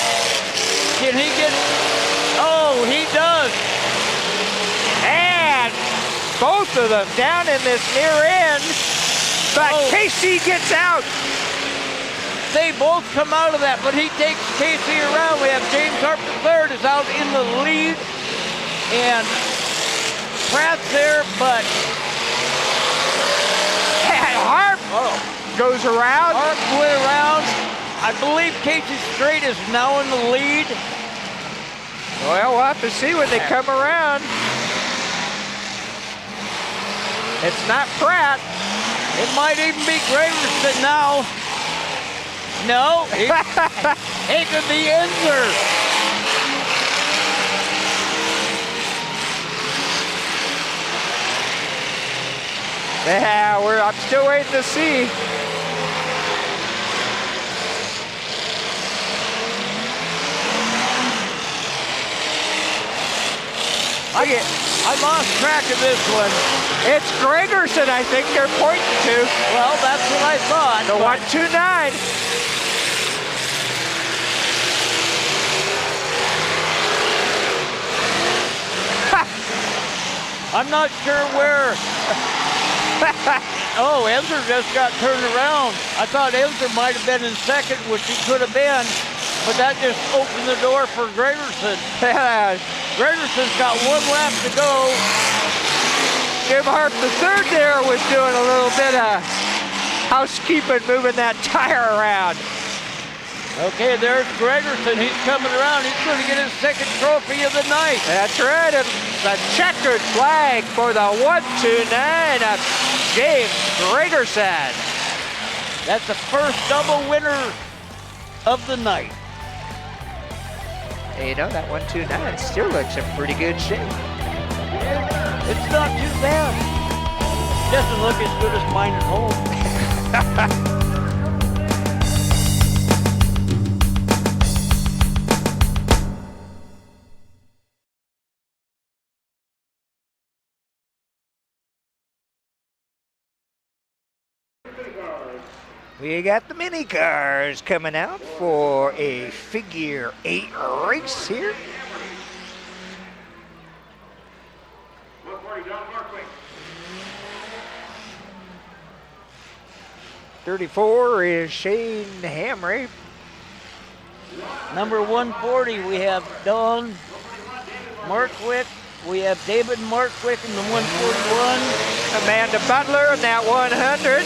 Can he get... Oh, he does. And both of them down in this near end. But Casey gets out. They both come out of that, but he takes Casey around. We have James Harp III is out in the lead. And Pratt's there, but... And Harp goes around. Harp went around. I believe Casey Strait is now in the lead. Well, we'll have to see when they come around. It's not Pratt. It might even be Gregerson now. No, it could be Enzer. Yeah, I'm still waiting to see. I lost track of this one. It's Gregerson, I think they're pointing to. Well, that's what I thought. The 129. I'm not sure where. Oh, Enzer just got turned around. I thought Enzer might have been in second, which he could have been, but that just opened the door for Gregerson. Gregerson's got 1 lap to go. Jim Harp III there was doing a little bit of housekeeping, moving that tire around. Okay, there's Gregerson. He's coming around. He's going to get his second trophy of the night. That's right. And the checkered flag for the 129 of James Gregerson. That's the first double winner of the night. Hey, you know, that 129 still looks in pretty good shape. It's not too bad. Doesn't look as good as mine at home. We got the mini cars coming out for a figure 8 race here. 34 is Shane Hamry. Number 140, we have Don Markwick. We have David Markwick in the 141. Amanda Butler in that 100.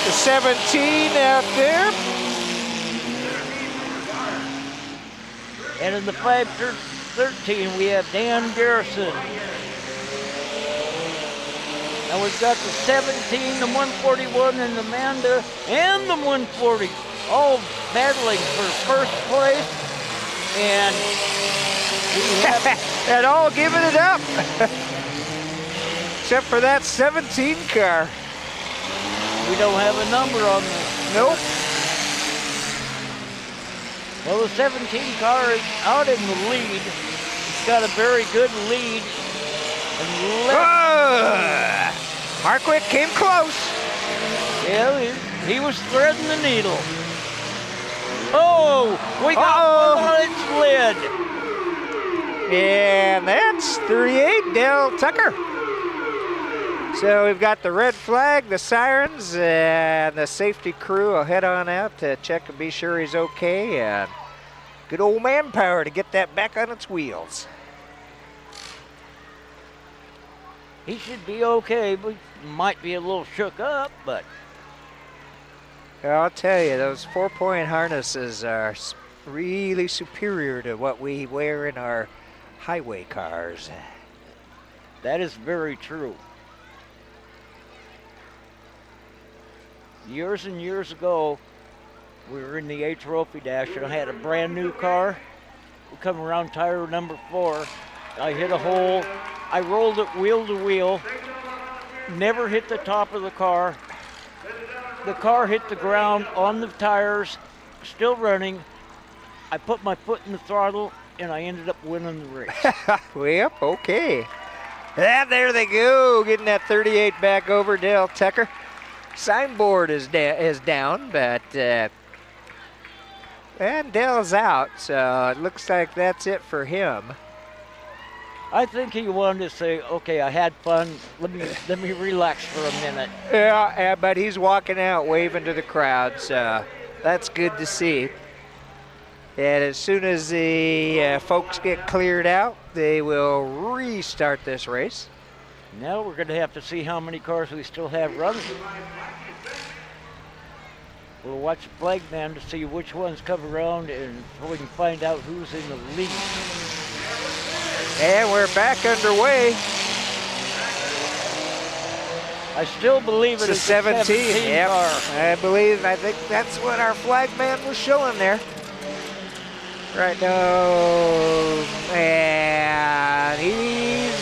The 17 out there. And in the 513, we have Dan Garrison. Now we've got the 17, the 141, and Amanda, and the 140, all battling for first place. And we have and all giving it up. Except for that 17 car. We don't have a number on this. Nope. Well, the 17 car is out in the lead. It's got a very good lead. And Markwick came close. Yeah, he was threading the needle. Oh, we got one on its lid. And that's 38, Dale Tucker. So we've got the red flag, the sirens, and the safety crew will head on out to check and be sure he's okay. And good old manpower to get that back on its wheels. He should be okay, but might be a little shook up, but. I'll tell you, those 4-point harnesses are really superior to what we wear in our highway cars. That is very true. Years and years ago, we were in the A Trophy Dash and I had a brand new car. We come around tire number 4. I hit a hole. I rolled it wheel to wheel. Never hit the top of the car. The car hit the ground on the tires, still running. I put my foot in the throttle and I ended up winning the race. Yep, okay. And there they go, getting that 38 back over Dale Tucker. Signboard is down, but and Dale's out, so it looks like that's it for him. I think he wanted to say, okay, I had fun. Let me relax for a minute. Yeah, but he's walking out waving to the crowd, so that's good to see. And as soon as the folks get cleared out, they will restart this race. Now we're going to have to see how many cars we still have running. We'll watch the flag man to see which ones come around and so we can find out who's in the lead. And we're back underway. I still believe It's it a is 17. 17 Yep. car. I think that's what our flag man was showing there. Right now, and he's,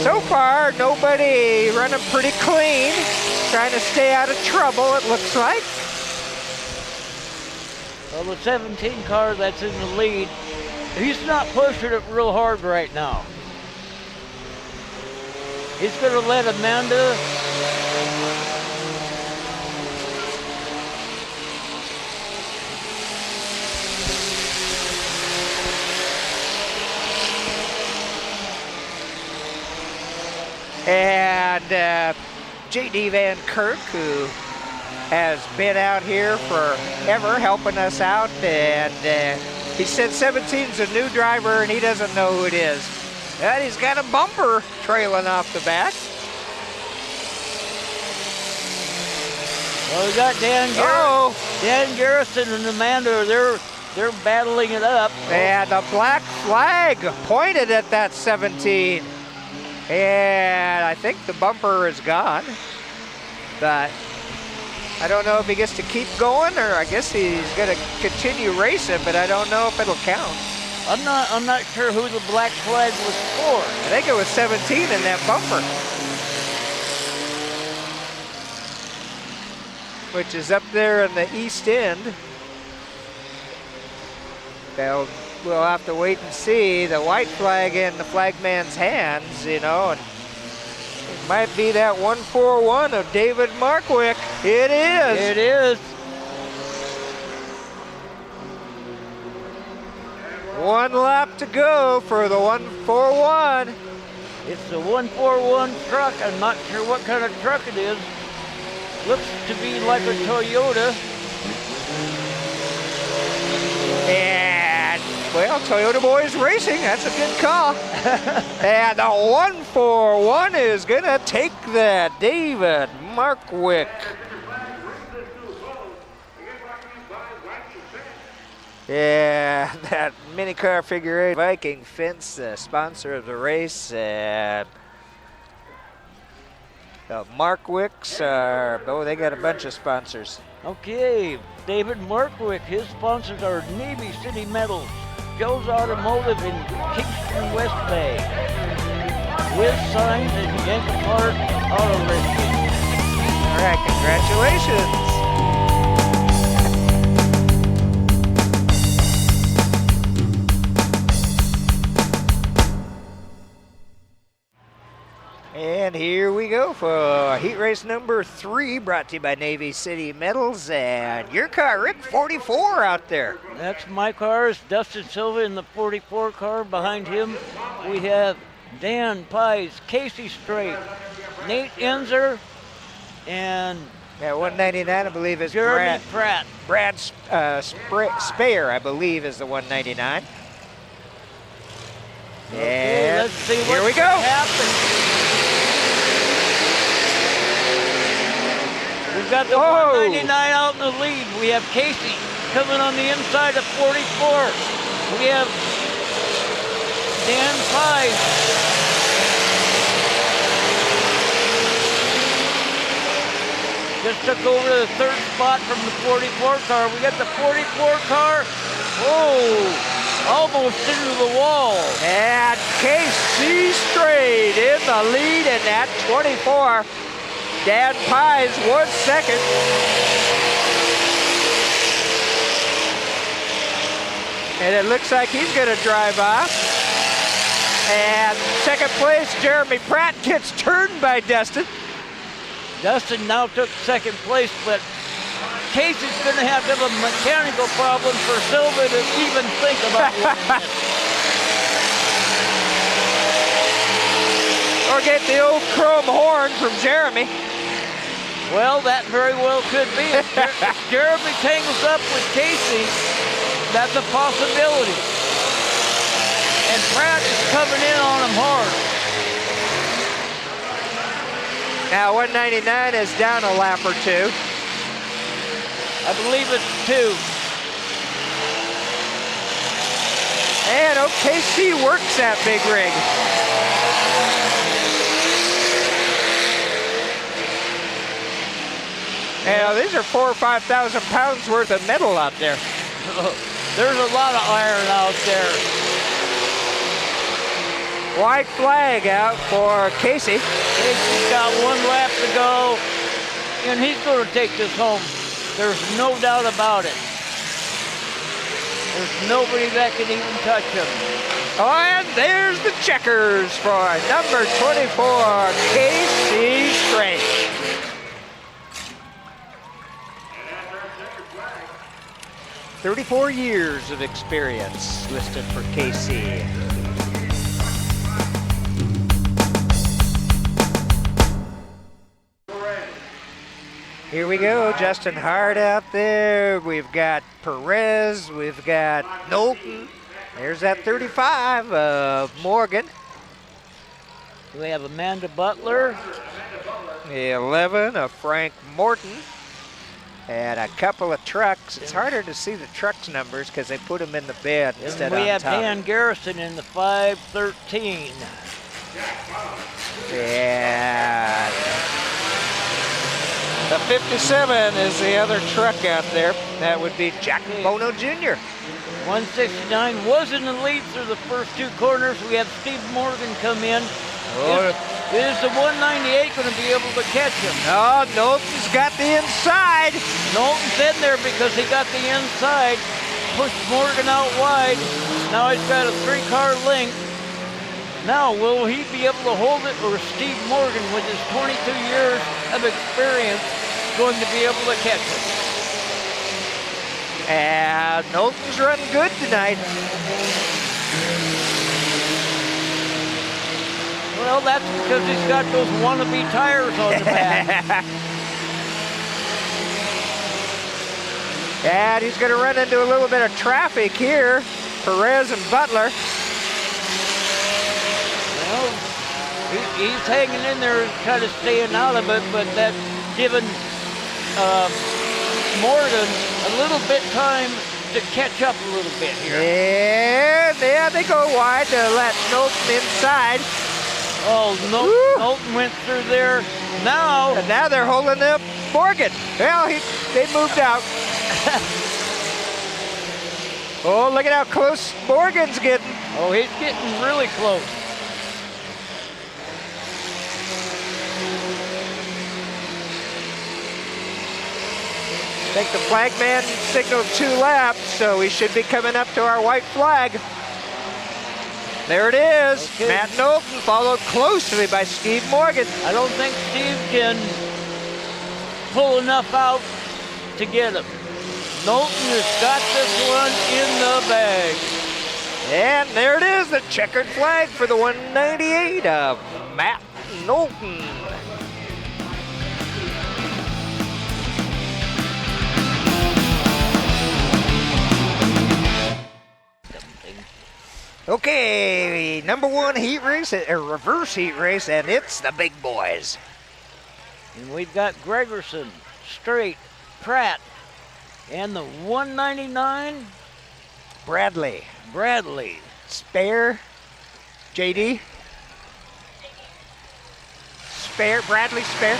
so far, nobody running pretty clean. Trying to stay out of trouble, it looks like. Well, the 17 car that's in the lead, he's not pushing it real hard right now. He's going to let Amanda and J.D. Van Kirk, who has been out here forever helping us out, and he said 17's a new driver and he doesn't know who it is. And he's got a bumper trailing off the back. Well, we got Dan Garrison and Amanda. They're battling it up. And the black flag pointed at that 17. And I think the bumper is gone. But I don't know if he gets to keep going, or I guess he's going to continue racing, but I don't know if it'll count. I'm not sure who the black flag was for. I think it was 17 in that bumper, which is up there in the east end. We'll have to wait and see. The white flag in the flagman's hands, you know, and it might be that 141 of David Markwick. It is. It is. One lap to go for the 141. It's the 141 truck. I'm not sure what kind of truck it is. Looks to be like a Toyota. And, well, Toyota Boys Racing, that's a good call. And the 141 is going to take that, David Markwick. Yeah, that minicar figure 8 Viking fence, the sponsor of the race. The Markwicks are, oh, they got a bunch of sponsors. Okay, David Markwick, his sponsors are Navy City Metals, Joe's Automotive in Kingston, West Bay, Wiz Signs and Yankee Park Auto Racing. All right, congratulations. And here we go for heat race number 3, brought to you by Navy City Metals. And your car, Rick, 44 out there. That's my car. It's Dustin Silva in the 44 car. Behind him, we have Dan Pies, Casey Strait, Nate Enzer, and Yeah, 199, I believe, is Jeremy Pratt. Brad Speyer, I believe, is the 199. Okay, And let's see here what we go. happens. We've got the Whoa. 199 out in the lead. We have Casey coming on the inside of 44. We have Dan Pies. Just took over the 3rd spot from the 44 car. We got the 44 car. Whoa, almost into the wall. And Casey Strait in the lead in that 24. Dan Pies 1 second. And it looks like he's going to drive off. And second place, Jeremy Pratt gets turned by Dustin. Dustin now took 2nd place, but Casey's going to have a mechanical problem for Silva to even think about winning this. Or get the old chrome horn from Jeremy. Well, that very well could be. If Jeremy tangles up with Casey, that's a possibility. And Pratt is coming in on him hard. Now 199 is down a lap or 2. I believe it's 2. And OKC works that big rig. And these are 4,000 or 5,000 pounds worth of metal out there. There's a lot of iron out there. White flag out for Casey. Casey's got 1 lap to go, and he's going to take this home. There's no doubt about it. There's nobody that can even touch him. Oh, and there's the checkers for number 24, Casey Strait. "34 years of experience" listed for KC. Here we go, Justin Hart out there. We've got Perez, we've got Knowlton. There's that 35 of Morgan. We have Amanda Butler. The 11 of Frank Morton. And a couple of trucks. It's harder to see the trucks numbers because they put them in the bed instead of on We have top. Dan Garrison in the 513. And the 57 is the other truck out there. That would be Jack Bono Jr. 169 was in the lead through the first 2 corners. We have Steve Morgan come in. Oh. Is the 198 going to be able to catch him? Oh, Knowlton's got the inside. Knowlton's in there because he got the inside. Pushed Morgan out wide. Now he's got a 3-car length. Now, will he be able to hold it, or Steve Morgan, with his 22 years of experience, going to be able to catch it? And Knowlton's running good tonight. Well, that's because he's got those wannabe tires on the back. And he's going to run into a little bit of traffic here. Perez and Butler. Well, he's hanging in there, kind of staying out of it, but that's given Morgan a little bit time to catch up a little bit here. And yeah, they go wide to let Knowlton inside. Oh, Knowlton went through there. Now they're holding up Morgan. Well, they moved out. Oh, look at how close Morgan's getting. Oh, he's getting really close. I think the flag man signaled 2 laps, so we should be coming up to our white flag. There it is. Okay. Matt Knowlton followed closely by Steve Morgan. I don't think Steve can pull enough out to get him. Knowlton has got this one in the bag. And there it is, the checkered flag for the 198 of Matt Knowlton. Okay, number 1 heat race, a reverse heat race, and it's the big boys. And we've got Gregerson, Straight, Pratt, and the 199, Bradley. Spare, JD. Bradley Spare.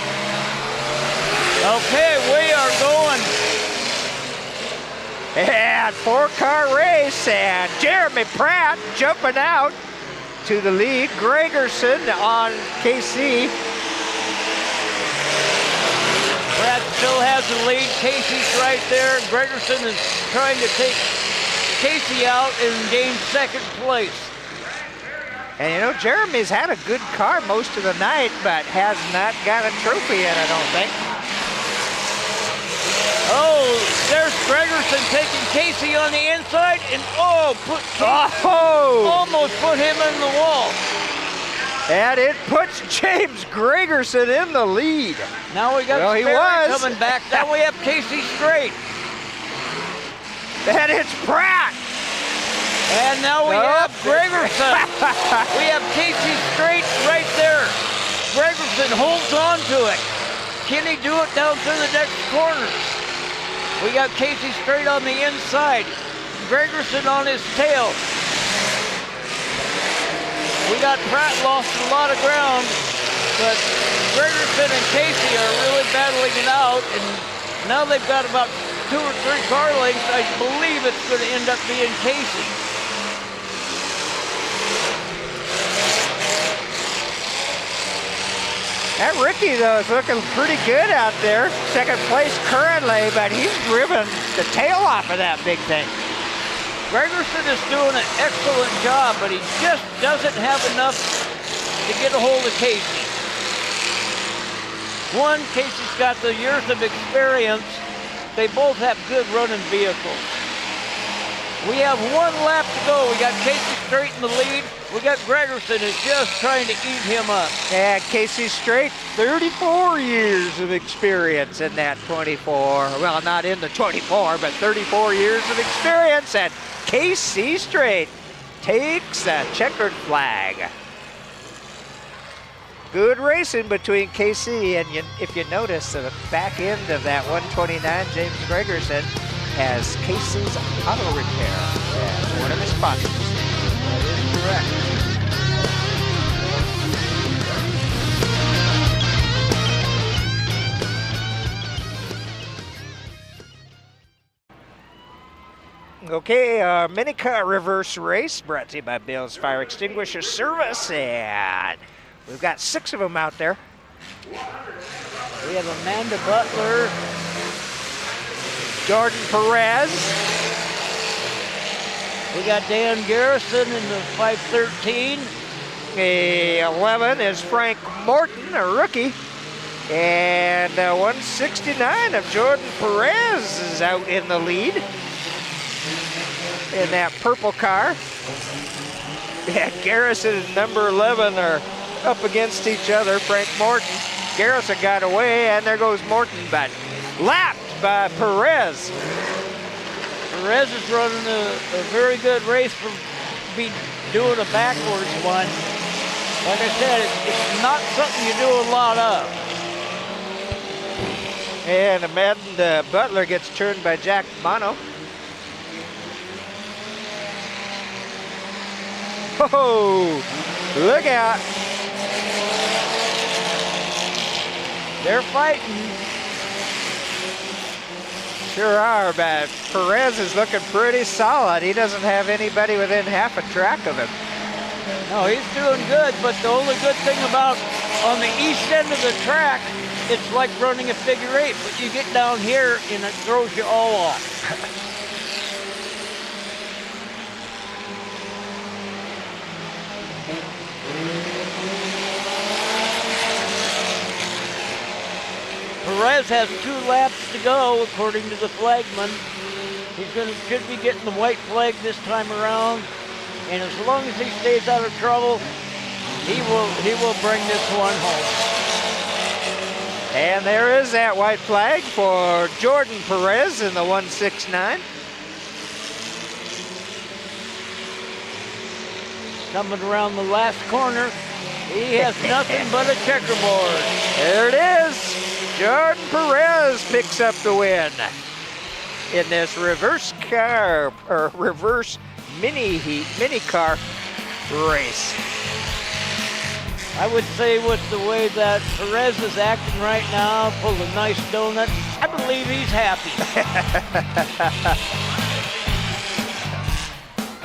Okay, we are going. And 4-car race, and Jeremy Pratt jumping out to the lead. Gregerson on KC. Pratt still has the lead. Casey's right there. Gregerson is trying to take Casey out and gain 2nd place. And you know, Jeremy's had a good car most of the night, but has not got a trophy yet, I don't think. Oh, there's Gregerson taking Casey on the inside, and almost put him in the wall. And it puts James Gregerson in the lead. Now we got Sperry coming back. Now we have Casey Straight. And it's Pratt. And now we have Gregerson. We have Casey Straight right there. Gregerson holds on to it. Can he do it down through the next corner? We got Casey Straight on the inside. Gregerson on his tail. We got Pratt lost a lot of ground, but Gregerson and Casey are really battling it out, and now they've got about 2 or 3 car lengths. I believe it's going to end up being Casey. That Ricky, though, is looking pretty good out there. 2nd place currently, but he's driven the tail off of that big thing. Gregerson is doing an excellent job, but he just doesn't have enough to get a hold of Casey. Casey's got the years of experience. They both have good running vehicles. We have 1 lap to go. We got Casey Straight in the lead. We got Gregerson who's just trying to eat him up. Yeah, Casey Straight, 34 years of experience in that 24. Well, not in the 24, but 34 years of experience. And Casey Straight takes the checkered flag. Good racing between KC, and if you notice, the back end of that 129, James Gregerson has KC's Auto Repair as one of his sponsors. That is correct. Okay, our mini car reverse race brought to you by Bill's Fire Extinguisher Service, and we've got 6 of them out there. We have Amanda Butler, Jordan Perez. We got Dan Garrison in the 513. The 11 is Frank Morton, a rookie. And 169 of Jordan Perez is out in the lead in that purple car. Yeah, Garrison and number 11 are up against each other. Frank Morton. Garrison got away, and there goes Morton, but lapped by Perez. Perez is running a very good race for be doing a backwards one. Like I said, it's not something you do a lot of. And Amanda Butler gets turned by Jack Bono. Oh, look out. They're fighting. Sure are, but Perez is looking pretty solid. He doesn't have anybody within half a track of him. No, he's doing good, but the only good thing about on the east end of the track, it's like running a figure eight, but you get down here and it throws you all off. Perez has 2 laps to go, according to the flagman. Should be getting the white flag this time around, and as long as he stays out of trouble, he will bring this one home. And there is that white flag for Jordan Perez in the 169. Coming around the last corner, he has nothing but a checkerboard. There it is. Jordan Perez picks up the win in this reverse car or reverse mini car race. I would say with the way that Perez is acting right now, full of nice donuts, I believe he's happy.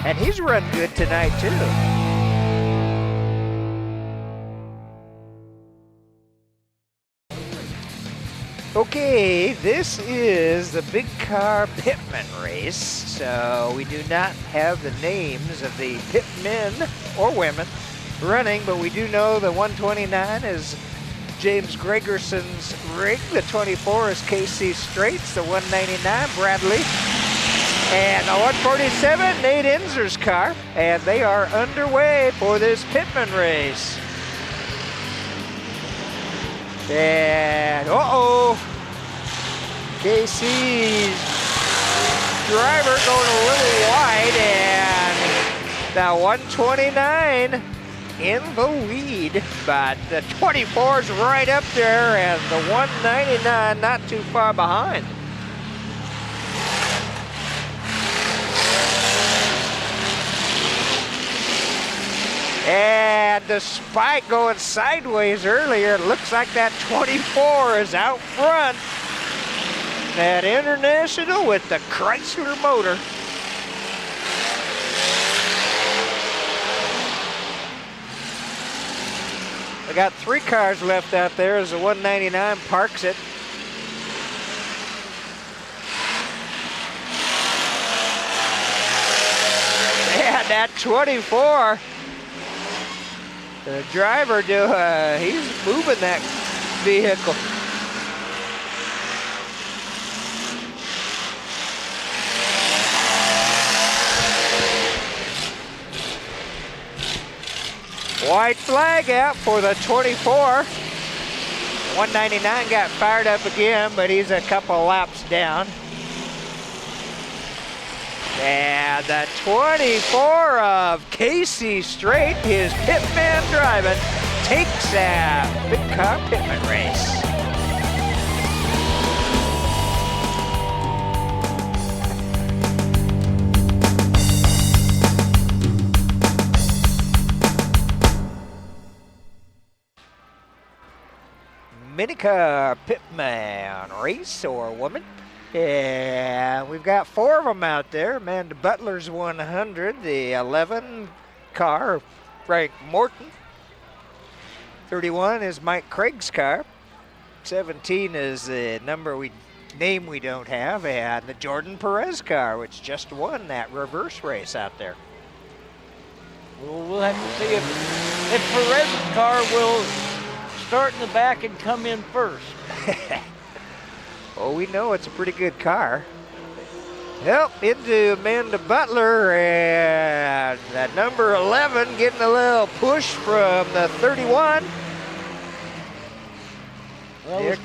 And he's run good tonight too. Okay, this is the big car pitman race, so we do not have the names of the pitmen or women running, but we do know the 129 is James Gregerson's rig, the 24 is Casey Straits, the 199 Bradley, and the 147 Nate Inzer's car, and they are underway for this pitman race. And KC's driver going a little wide, and the 129 in the lead, but the 24's right up there, and the 199 not too far behind. And despite going sideways earlier, it looks like that 24 is out front. That International with the Chrysler motor. They got 3 cars left out there as the 199 parks it. Yeah, that 24. The driver, he's moving that vehicle. White flag out for the 24. 199 got fired up again, but he's a couple laps down. And the 24 of Casey Strait, his pitman driving, takes that big car pitman race. Minicar pitman race or woman. Yeah, we've got 4 of them out there. Amanda Butler's 100, the 11 car, Frank Morton. 31 is Mike Craig's car. 17 is the name we don't have, and the Jordan Perez car, which just won that reverse race out there. Well, we'll have to see if Perez's car will start in the back and come in first. Well, we know it's a pretty good car. Yep, into Amanda Butler, and that number 11 getting a little push from the 31. Well,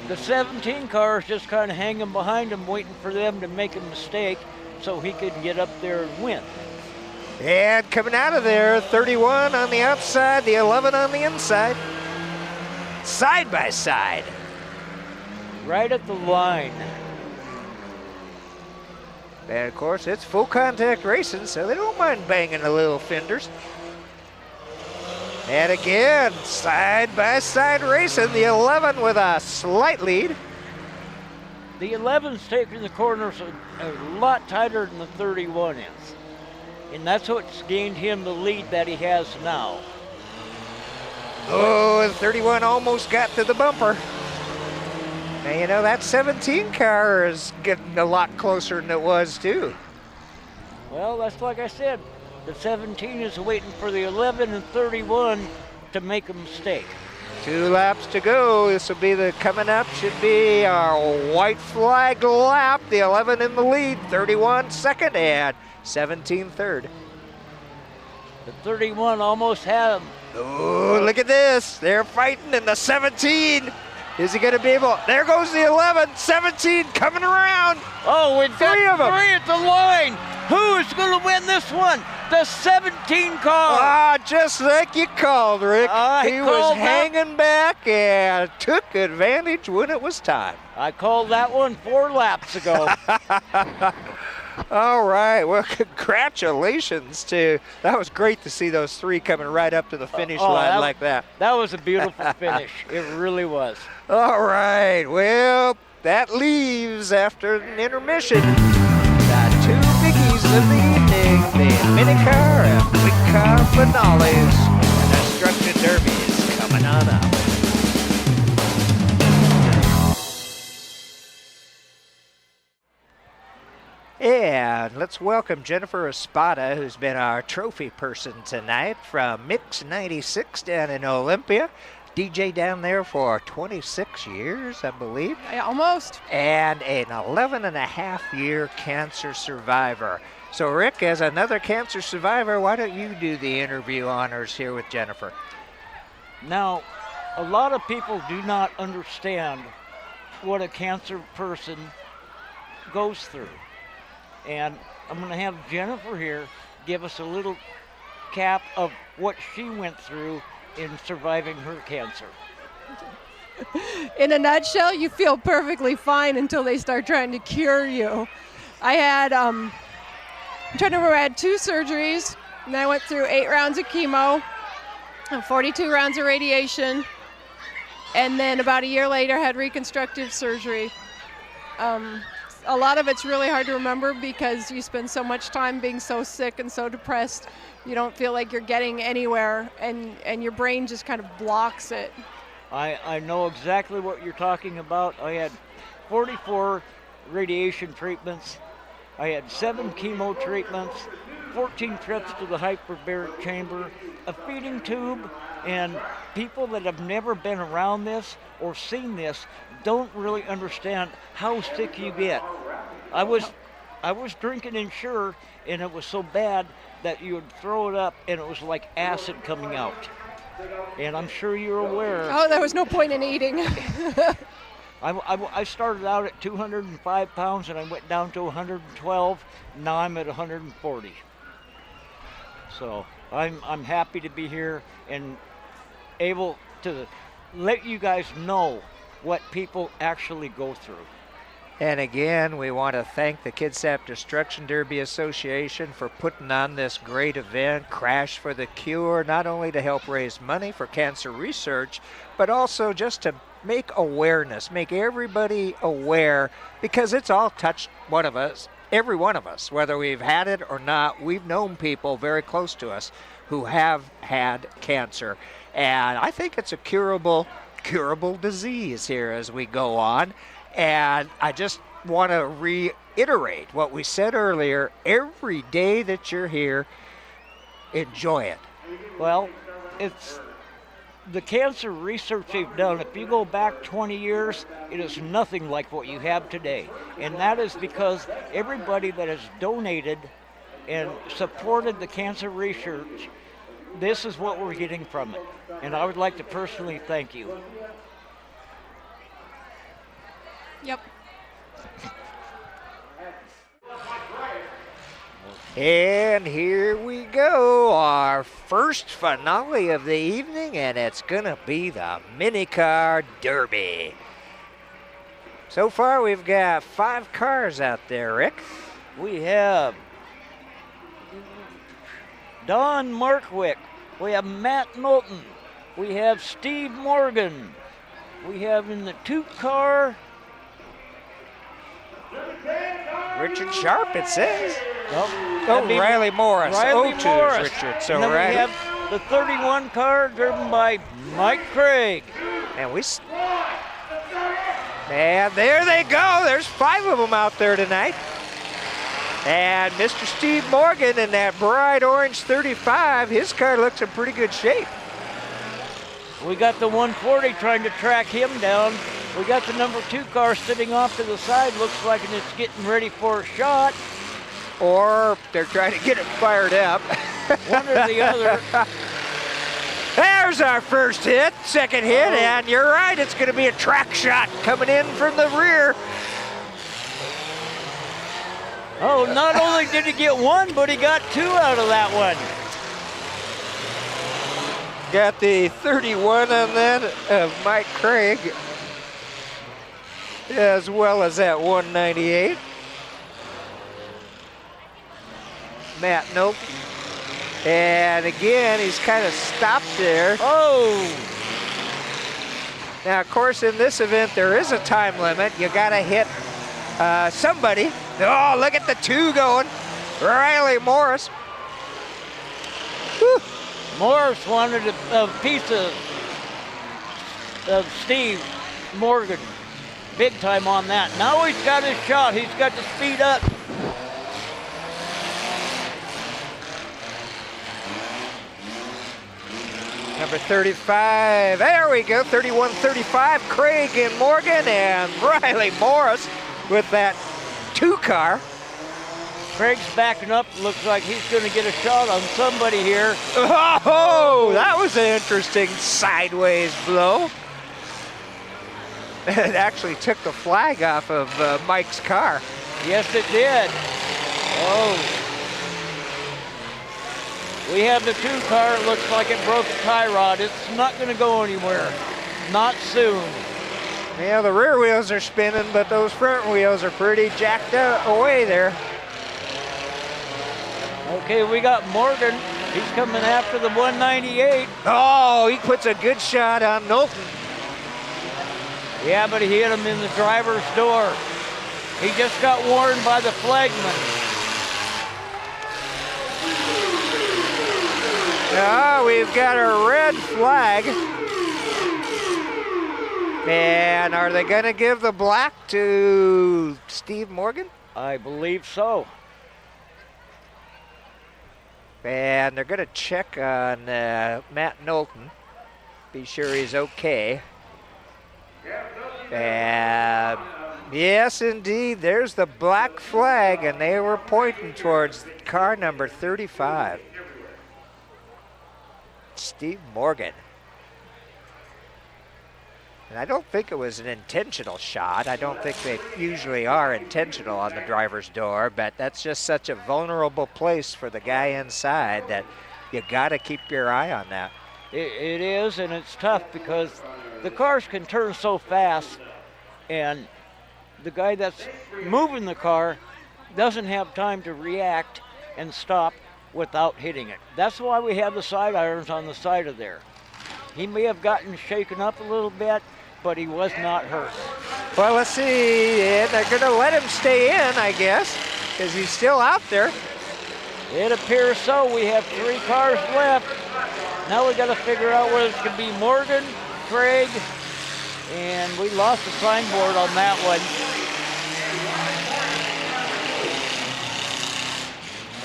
the 17 car is just kind of hanging behind them, waiting for them to make a mistake. so he could get up there and win. And coming out of there, 31 on the outside, the 11 on the inside. Side by side. Right at the line. And of course, it's full contact racing, so they don't mind banging the little fenders. And again, side by side racing, the 11 with a slight lead. The 11's taking the corners a lot tighter than the 31 is. And that's what's gained him the lead that he has now. Oh, and 31 almost got to the bumper. Now, you know, that 17 car is getting a lot closer than it was, too. Well, that's like I said. The 17 is waiting for the 11 and 31 to make a mistake. 2 laps to go. This will be coming up should be a white flag lap. The 11 in the lead, 31 second, and 17 third. The 31 almost had him. Oh, look at this. They're fighting in the 17. Is he going to be able? There goes the 11, 17 coming around. Oh, we've got 3 of them. 3 at the line. Who is going to win this one? The 17 car. Ah, just like you called, Rick. He was hanging back and took advantage when it was time. I called that one 4 laps ago. All right, well, congratulations that was great to see those 3 coming right up to the finish line like that. That was a beautiful finish. It really was. All right, well, that leaves after an intermission the 2 biggies of the evening, the mini car and big car finales, and the Destruction Derby is coming on up. And let's welcome Jennifer Espada, who's been our trophy person tonight from Mix 96 down in Olympia. DJ down there for 26 years, I believe. Almost. And an 11-and-a-half-year cancer survivor. So, Rick, as another cancer survivor, why don't you do the interview honors here with Jennifer? Now, a lot of people do not understand what a cancer person goes through. And I'm going to have Jennifer here give us a little cap of what she went through in surviving her cancer. In a nutshell, you feel perfectly fine until they start trying to cure you. I had, I'm trying to remember, I had 2 surgeries, and I went through 8 rounds of chemo, and 42 rounds of radiation, and then about a year later had reconstructive surgery. A lot of it's really hard to remember because you spend so much time being so sick and so depressed, you don't feel like you're getting anywhere, and your brain just kind of blocks it. I know exactly what you're talking about. I had 44 radiation treatments. I had 7 chemo treatments, 14 trips to the hyperbaric chamber, a feeding tube, and people that have never been around this or seen this don't really understand how sick you get. I was drinking Ensure, and it was so bad that you would throw it up and it was like acid coming out. And I'm sure you're aware. Oh, there was no point in eating. I started out at 205 pounds and I went down to 112. Now I'm at 140. So I'm happy to be here and able to let you guys know what people actually go through. And again, we want to thank the Kitsap Destruction Derby Association for putting on this great event, Crash for the Cure, not only to help raise money for cancer research, but also just to make awareness, make everybody aware, because it's all touched one of us, every one of us, whether we've had it or not. We've known people very close to us who have had cancer. And I think it's a curable disease here as we go on. And I just want to reiterate what we said earlier. Every day that you're here, enjoy it. Well, it's the cancer research they've done. If you go back 20 years, it is nothing like what you have today. And that is because everybody that has donated and supported the cancer research, this is what we're getting from it. And I would like to personally thank you. Yep. And here we go, our first finale of the evening, and it's gonna be the mini car derby. So far, we've got 5 cars out there, Rick. We have Don Markwick. We have Matt Knowlton. We have Steve Morgan. We have in the 2 car Richard Sharp, it says. Oh, Riley Morris. Riley 02 Morris. is Richard. So and then Riley. we have the 31 car driven by Mike Craig. And and there they go. There's 5 of them out there tonight. And Mr. Steve Morgan in that bright orange 35, his car looks in pretty good shape. We got the 140 trying to track him down. We got the number 2 car sitting off to the side. Looks like it's getting ready for a shot. Or they're trying to get it fired up. One or the other. There's our first hit, second hit, and you're right, it's going to be a track shot coming in from the rear. Oh, not only did he get 1, but he got 2 out of that one. Got the 31 on that of Mike Craig, as well as that 198. Matt Knowlton. And again, he's kind of stopped there. Oh! Now, of course, in this event, there is a time limit. You got to hit somebody. Oh, look at the 2 going. Riley Morris. Whew. Morris wanted a piece of Steve Morgan. Big time on that. Now he's got his shot. He's got to speed up. Number 35, there we go, 31-35, Craig and Morgan, and Riley Morris with that 2 car. Craig's backing up. Looks like he's going to get a shot on somebody here. Oh, that was an interesting sideways blow. It actually took the flag off of Mike's car. Yes, it did. Oh. We have the 2 car. It looks like it broke the tie rod. It's not going to go anywhere. Not soon. Yeah, the rear wheels are spinning, but those front wheels are pretty jacked away there. Okay, we got Morgan. He's coming after the 198. Oh, he puts a good shot on Knowlton. Yeah, but he hit him in the driver's door. He just got warned by the flagman. Now we've got a red flag. And are they going to give the black to Steve Morgan? I believe so. And they're going to check on Matt Knowlton, be sure he's okay. And yes, indeed, there's the black flag, and they were pointing towards car number 35. Steve Morgan. And I don't think it was an intentional shot. I don't think they usually are intentional on the driver's door, but that's just such a vulnerable place for the guy inside that you got to keep your eye on that. It is, and it's tough because the cars can turn so fast, and the guy that's moving the car doesn't have time to react and stop without hitting it. That's why we have the side irons on the side of there. He may have gotten shaken up a little bit, but he was not hurt. Well, let's see. And they're going to let him stay in, I guess, because he's still out there. It appears so. We have 3 cars left. Now we got to figure out whether it's going to be Morgan, Craig, and we lost the signboard on that one.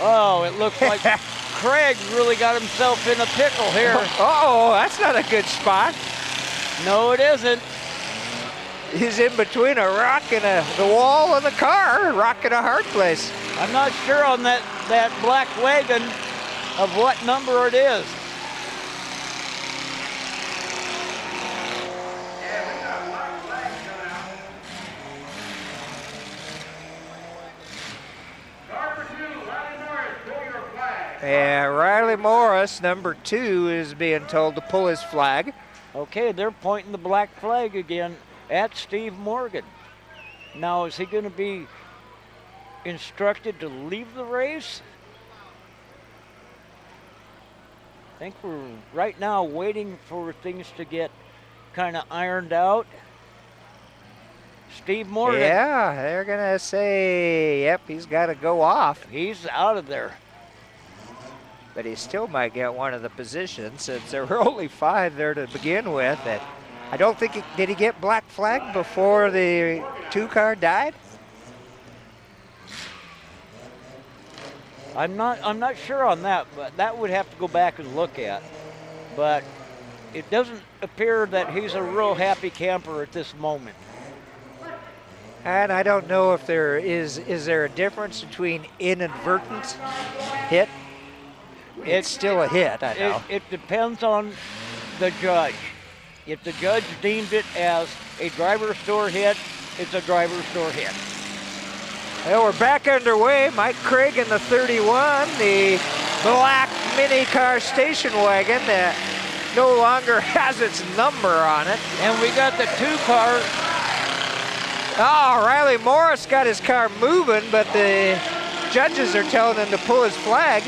Oh, it looks like Craig really got himself in a pickle here. Uh-oh, that's not a good spot. No, it isn't. He's in between a rock and the wall of the car, a rock and a hard place. I'm not sure on that black wagon of what number it is. And Riley Morris, number 2, is being told to pull his flag. Okay, they're pointing the black flag again at Steve Morgan. Now, is he going to be instructed to leave the race? I think we're right now waiting for things to get kind of ironed out. Steve Morgan. Yeah, they're going to say, yep, he's got to go off. He's out of there. But he still might get one of the positions since there were only 5 there to begin with. And I don't think did he get black flag before the 2 car died? I'm not sure on that, but that would have to go back and look at. But it doesn't appear that he's a real happy camper at this moment. And I don't know if there is there a difference between inadvertent hit? It's still a hit, I know. It depends on the judge. If the judge deemed it as a driver's door hit, it's a driver's door hit. Well, we're back underway. Mike Craig in the 31, the black mini car station wagon that no longer has its number on it. And we got the 2 car. Oh, Riley Morris got his car moving, but the judges are telling him to pull his flag.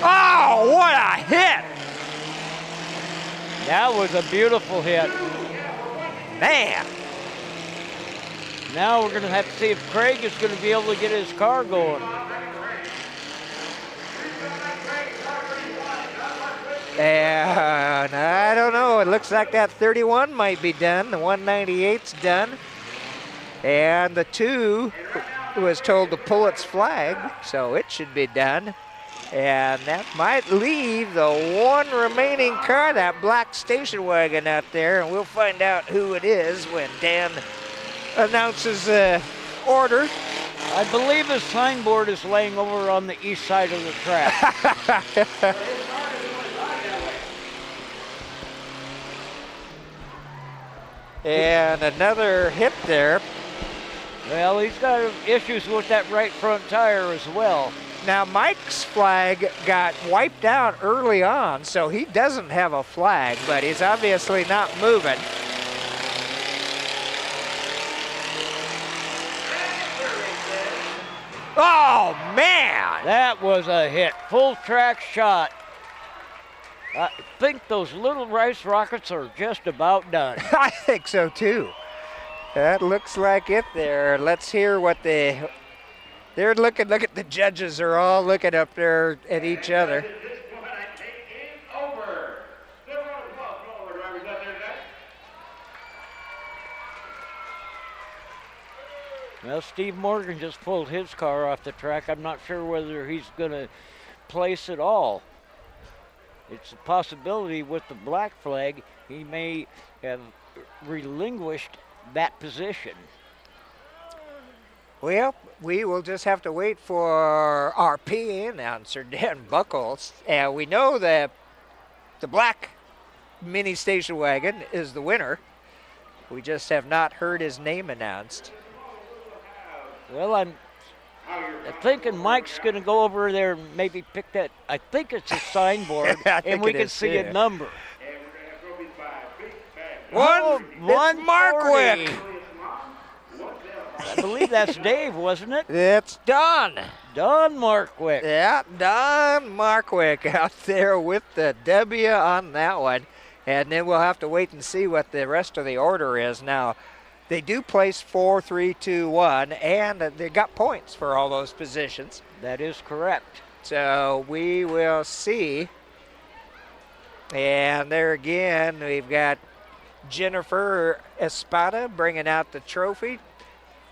Oh, what a hit! That was a beautiful hit. Man. Now we're going to have to see if Craig is going to be able to get his car going. And I don't know. It looks like that 31 might be done. The 198's done. And the 2 was told to pull its flag, so it should be done. And that might leave the 1 remaining car, that black station wagon out there, and we'll find out who it is when Dan announces the order. I believe his signboard is laying over on the east side of the track. And another hit there. Well, he's got issues with that right front tire as well. Now, Mike's flag got wiped out early on, so he doesn't have a flag, but he's obviously not moving. Oh, man! That was a hit. Full track shot. I think those little rice rockets are just about done. I think so, too. That looks like it there. Let's hear what they're looking. Look at the judges are all looking up there at each other. Well, Steve Morgan just pulled his car off the track. I'm not sure whether he's going to place at all. It's a possibility with the black flag he may have relinquished that position. Well, we will just have to wait for our PA announcer, Dan Buckles. And we know that the black mini station wagon is the winner. We just have not heard his name announced. Well, I'm thinking Mike's going to go over there and maybe pick that. I think it's a signboard, and we can see a number. One Markwick. I believe that's Dave, wasn't it? It's Don. Don Markwick. Yeah, Don Markwick out there with the W on that one. And then we'll have to wait and see what the rest of the order is. Now, they do place 4, 3, 2, 1, and they got points for all those positions. That is correct. So we will see. And there again, we've got Jennifer Espada bringing out the trophy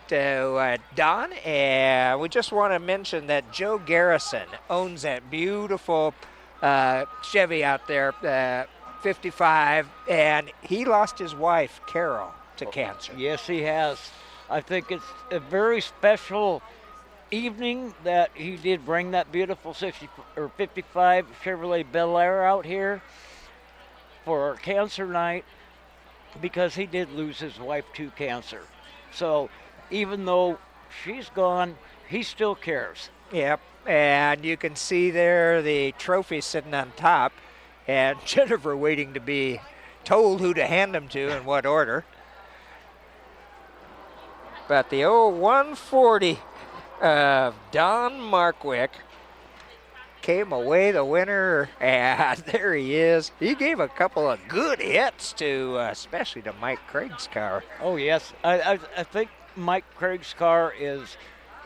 to Don. And we just want to mention that Joe Garrison owns that beautiful Chevy out there, 55, and he lost his wife, Carol, to cancer. Yes, he has. I think it's a very special evening that he did bring that beautiful 55 Chevrolet Bel Air out here for cancer night, because he did lose his wife to cancer. So even though she's gone, He still cares. Yep, and you can see there the trophy sitting on top, and Jennifer waiting to be told who to hand them to and what order. But the 140 of Don Markwick came away the winner, and there he is. He gave a couple of good hits to, especially to Mike Craig's car. Oh, yes. I think Mike Craig's car is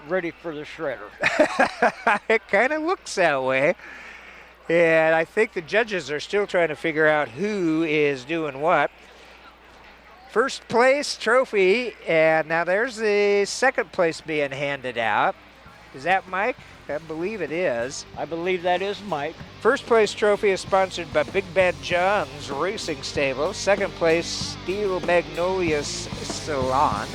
ready for the shredder. It kind of looks that way. And I think the judges are still trying to figure out who is doing what. First place trophy, and now there's the second place being handed out. Is that Mike? I believe it is. I believe that is Mike. First place trophy is sponsored by Big Bad John's Racing Stable. Second place, Steel Magnolias Salon.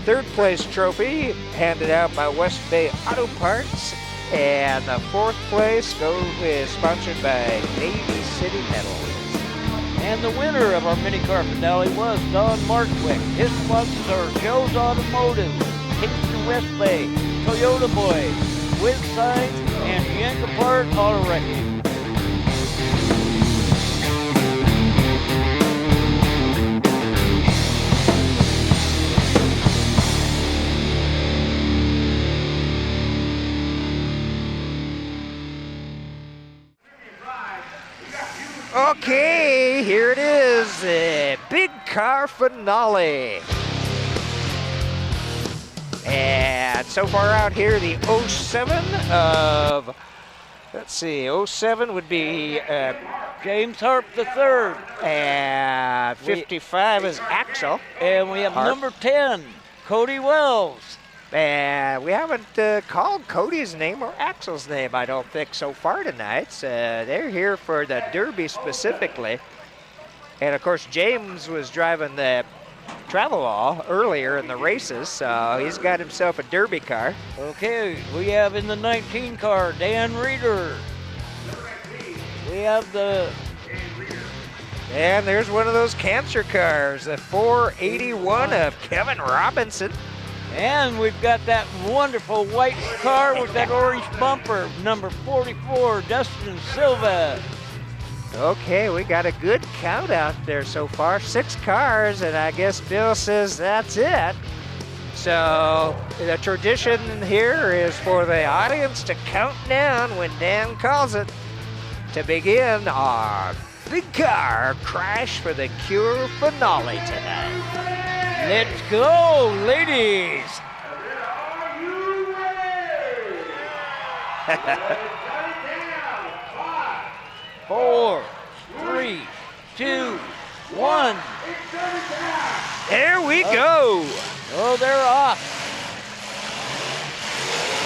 Third place trophy handed out by West Bay Auto Parts. And the fourth place is sponsored by Navy City Metals. And the winner of our mini car finale was Don Markwick. His sponsors are Joe's Automotive, Kingston West Bay, Toyota Boy, Wiz Signs, and Yankapart Auto Wrecking. Okay, here it is, the big car finale. And so far out here, the 07 of, let's see, 07 would be James Harp III. And 55 is Axel. And we have Harp. number 10, Cody Wells. And we haven't called Cody's name or Axel's name, I don't think, so far tonight. They're here for the Derby specifically. And, of course, James was driving the Travelall earlier in the races, so he's got himself a Derby car. Okay, we have in the 19 car, Dan Reeder. We have the... And there's one of those cancer cars, the 481 of Kevin Robinson. And we've got that wonderful white car with that orange bumper, number 44, Dustin Silva. Okay, we got a good count out there so far. 6 cars, and I guess Bill says that's it. So the tradition here is for the audience to count down when Dan calls it to begin our big car crash for the Cure finale tonight. Let's go, ladies. 4, 3, 2, 1. There we go. Oh, they're off.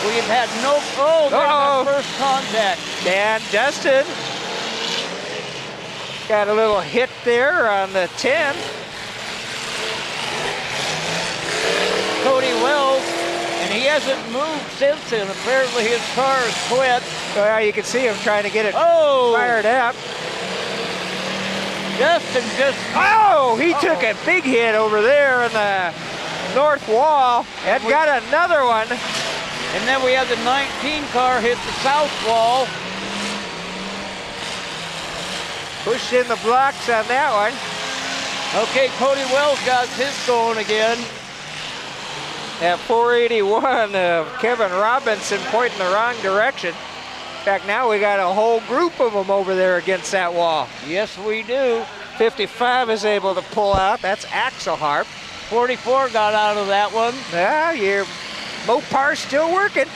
We've had no, there's our first contact. And Dustin got a little hit there on the 10. Cody Wells, and he hasn't moved since then. Apparently his car has quit. Well, you can see him trying to get it Oh! fired up. Justin just... Oh, he took a big hit over there in the north wall and got another one. And then we have the 19 car hit the south wall. Pushed in the blocks on that one. Okay, Cody Wells got his going again. That 481 of Kevin Robinson pointing the wrong direction. In fact, now we got a whole group of them over there against that wall. Yes, we do. 55 is able to pull out. That's Axel Harp. 44 got out of that one. Well, your Mopar's still working.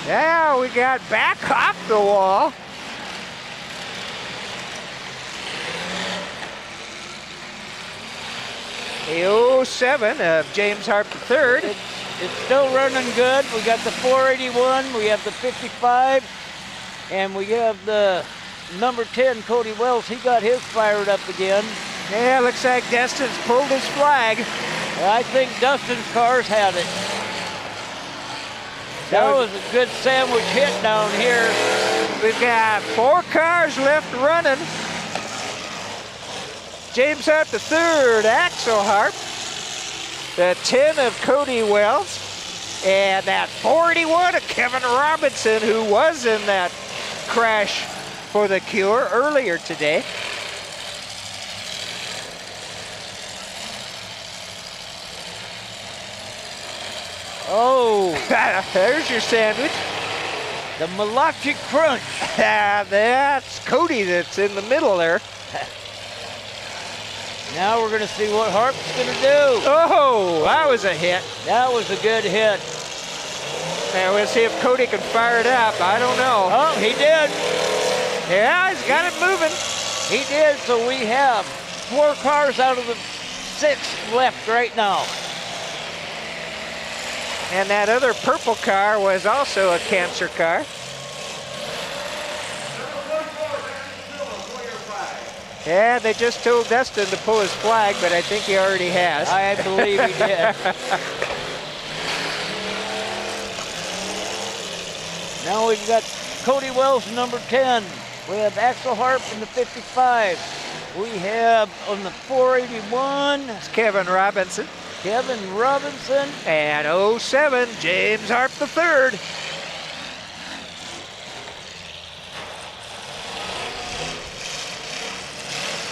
Now we got back off the wall. The 07 of James Harp III. It's still running good. We got the 481, we have the 55, and we have the number 10, Cody Wells. He got his fired up again. Yeah, looks like Dustin's pulled his flag. I think Dustin's car's had it. That was a good sandwich hit down here. We've got 4 cars left running. James Harp III, Axel Harp. the 10 of Cody Wells, and that 481 of Kevin Robinson, who was in that crash for the Cure earlier today. Oh, there's your sandwich. the Malachi Crunch. That's Cody that's in the middle there. Now we're going to see what Harp's going to do. Oh, that was a hit. That was a good hit. Now we'll see if Cody can fire it up. I don't know. Oh, he did. Yeah, he's got it moving. He did, so we have 4 cars out of the 6 left right now. And that other purple car was also a cancer car. Yeah, they just told Dustin to pull his flag, but I think he already has. I believe he did. Now we've got Cody Wells, number 10. We have Axel Harp in the 55. We have on the 481, It's Kevin Robinson. Kevin Robinson. And 07, James Harp III.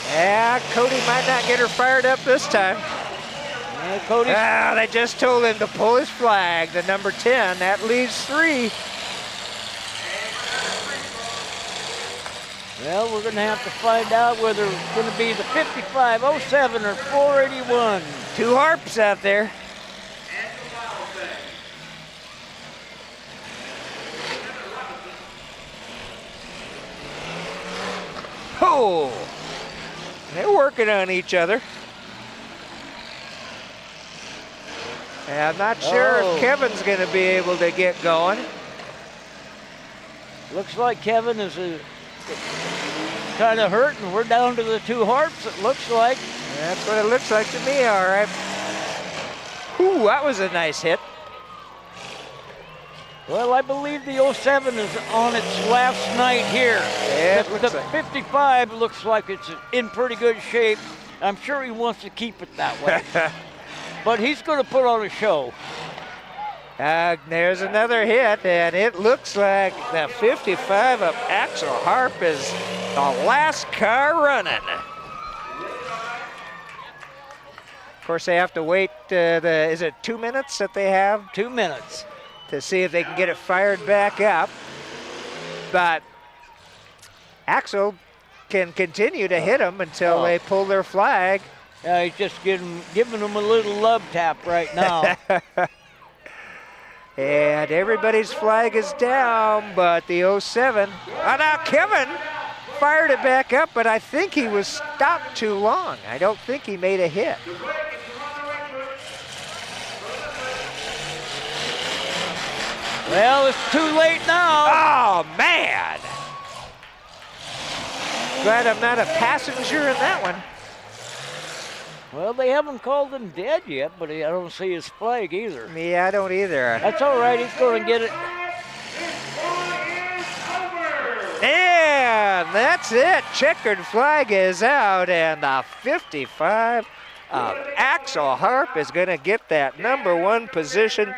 Yeah, Cody might not get her fired up this time. Yeah, Cody. They just told him to pull his flag, the number 10. That leaves 3. Well, we're going to have to find out whether it's going to be the 55, 07, or 481. 2 Harps out there. Oh, they're working on each other. And I'm not sure if Kevin's going to be able to get going. Looks like Kevin is kind of hurt, and we're down to the 2 Harps, it looks like. That's what it looks like to me, all right. Ooh, that was a nice hit. Well, I believe the 07 is on its last night here. Yeah, the 55 looks like it's in pretty good shape. I'm sure he wants to keep it that way. But he's going to put on a show. There's another hit, and it looks like the 55 of Axel Harp is the last car running. Of course, they have to wait, is it 2 minutes that they have? 2 minutes. To see if they can get it fired back up. But Axel can continue to hit them until they pull their flag. He's just giving them a little love tap right now. And everybody's flag is down, but the 07. Now Kevin fired it back up, but I think he was stopped too long. I don't think he made a hit. Well, it's too late now. Oh, man. Glad I'm not a passenger in that one. Well, they haven't called him dead yet, but I don't see his flag either. Yeah, I don't either. That's all right. He's going to get it. And that's it. Checkered flag is out, and the 55 of Axel Harp is going to get that number 1 position.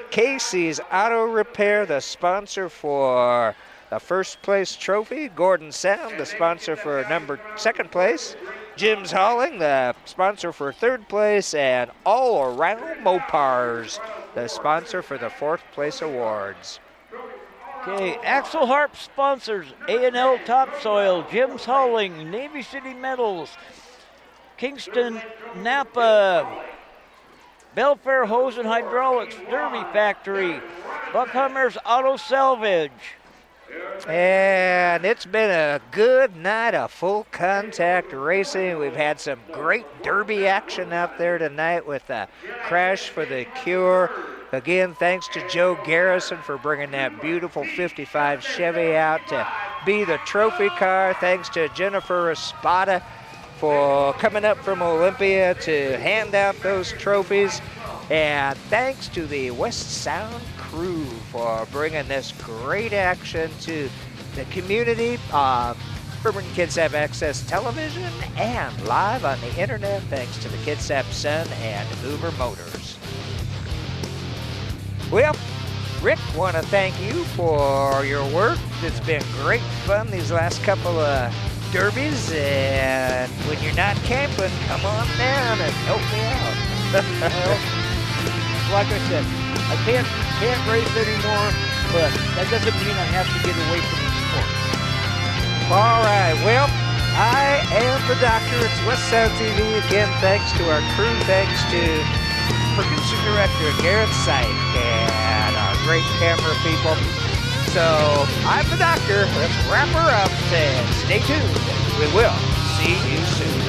Casey's Auto Repair, the sponsor for the first place trophy. Gordon Sound, the sponsor for second place. Jim's Hauling, the sponsor for 3rd place. And All Around Mopars, the sponsor for the 4th place awards. Okay, Axel Harp sponsors A&L Topsoil, Jim's Hauling, Navy City Metals, Kingston Napa, Belfair Hose and Hydraulics, Derby Factory, Buckhammer's Auto Salvage. And it's been a good night of full contact racing. We've had some great derby action out there tonight with a crash for the Cure. Again, thanks to Joe Garrison for bringing that beautiful 55 Chevy out to be the trophy car. Thanks to Jennifer Espada for coming up from Olympia to hand out those trophies. And thanks to the West Sound crew for bringing this great action to the community. Urban Kitsap Access Television and live on the internet thanks to the Kitsap Sun and Uber Motors. Well, Rick, want to thank you for your work. It's been great fun these last couple of derbies, and when you're not camping, come on down and help me out. Well, like I said, I can't race anymore, but that doesn't mean I have to get away from the sport. All right, well, I am the doctor. It's West Sound TV again. Thanks to our crew. Thanks to producer director Garrett Syke and our great camera people. So I'm the doctor. Let's wrap her up and stay tuned. We will see you soon.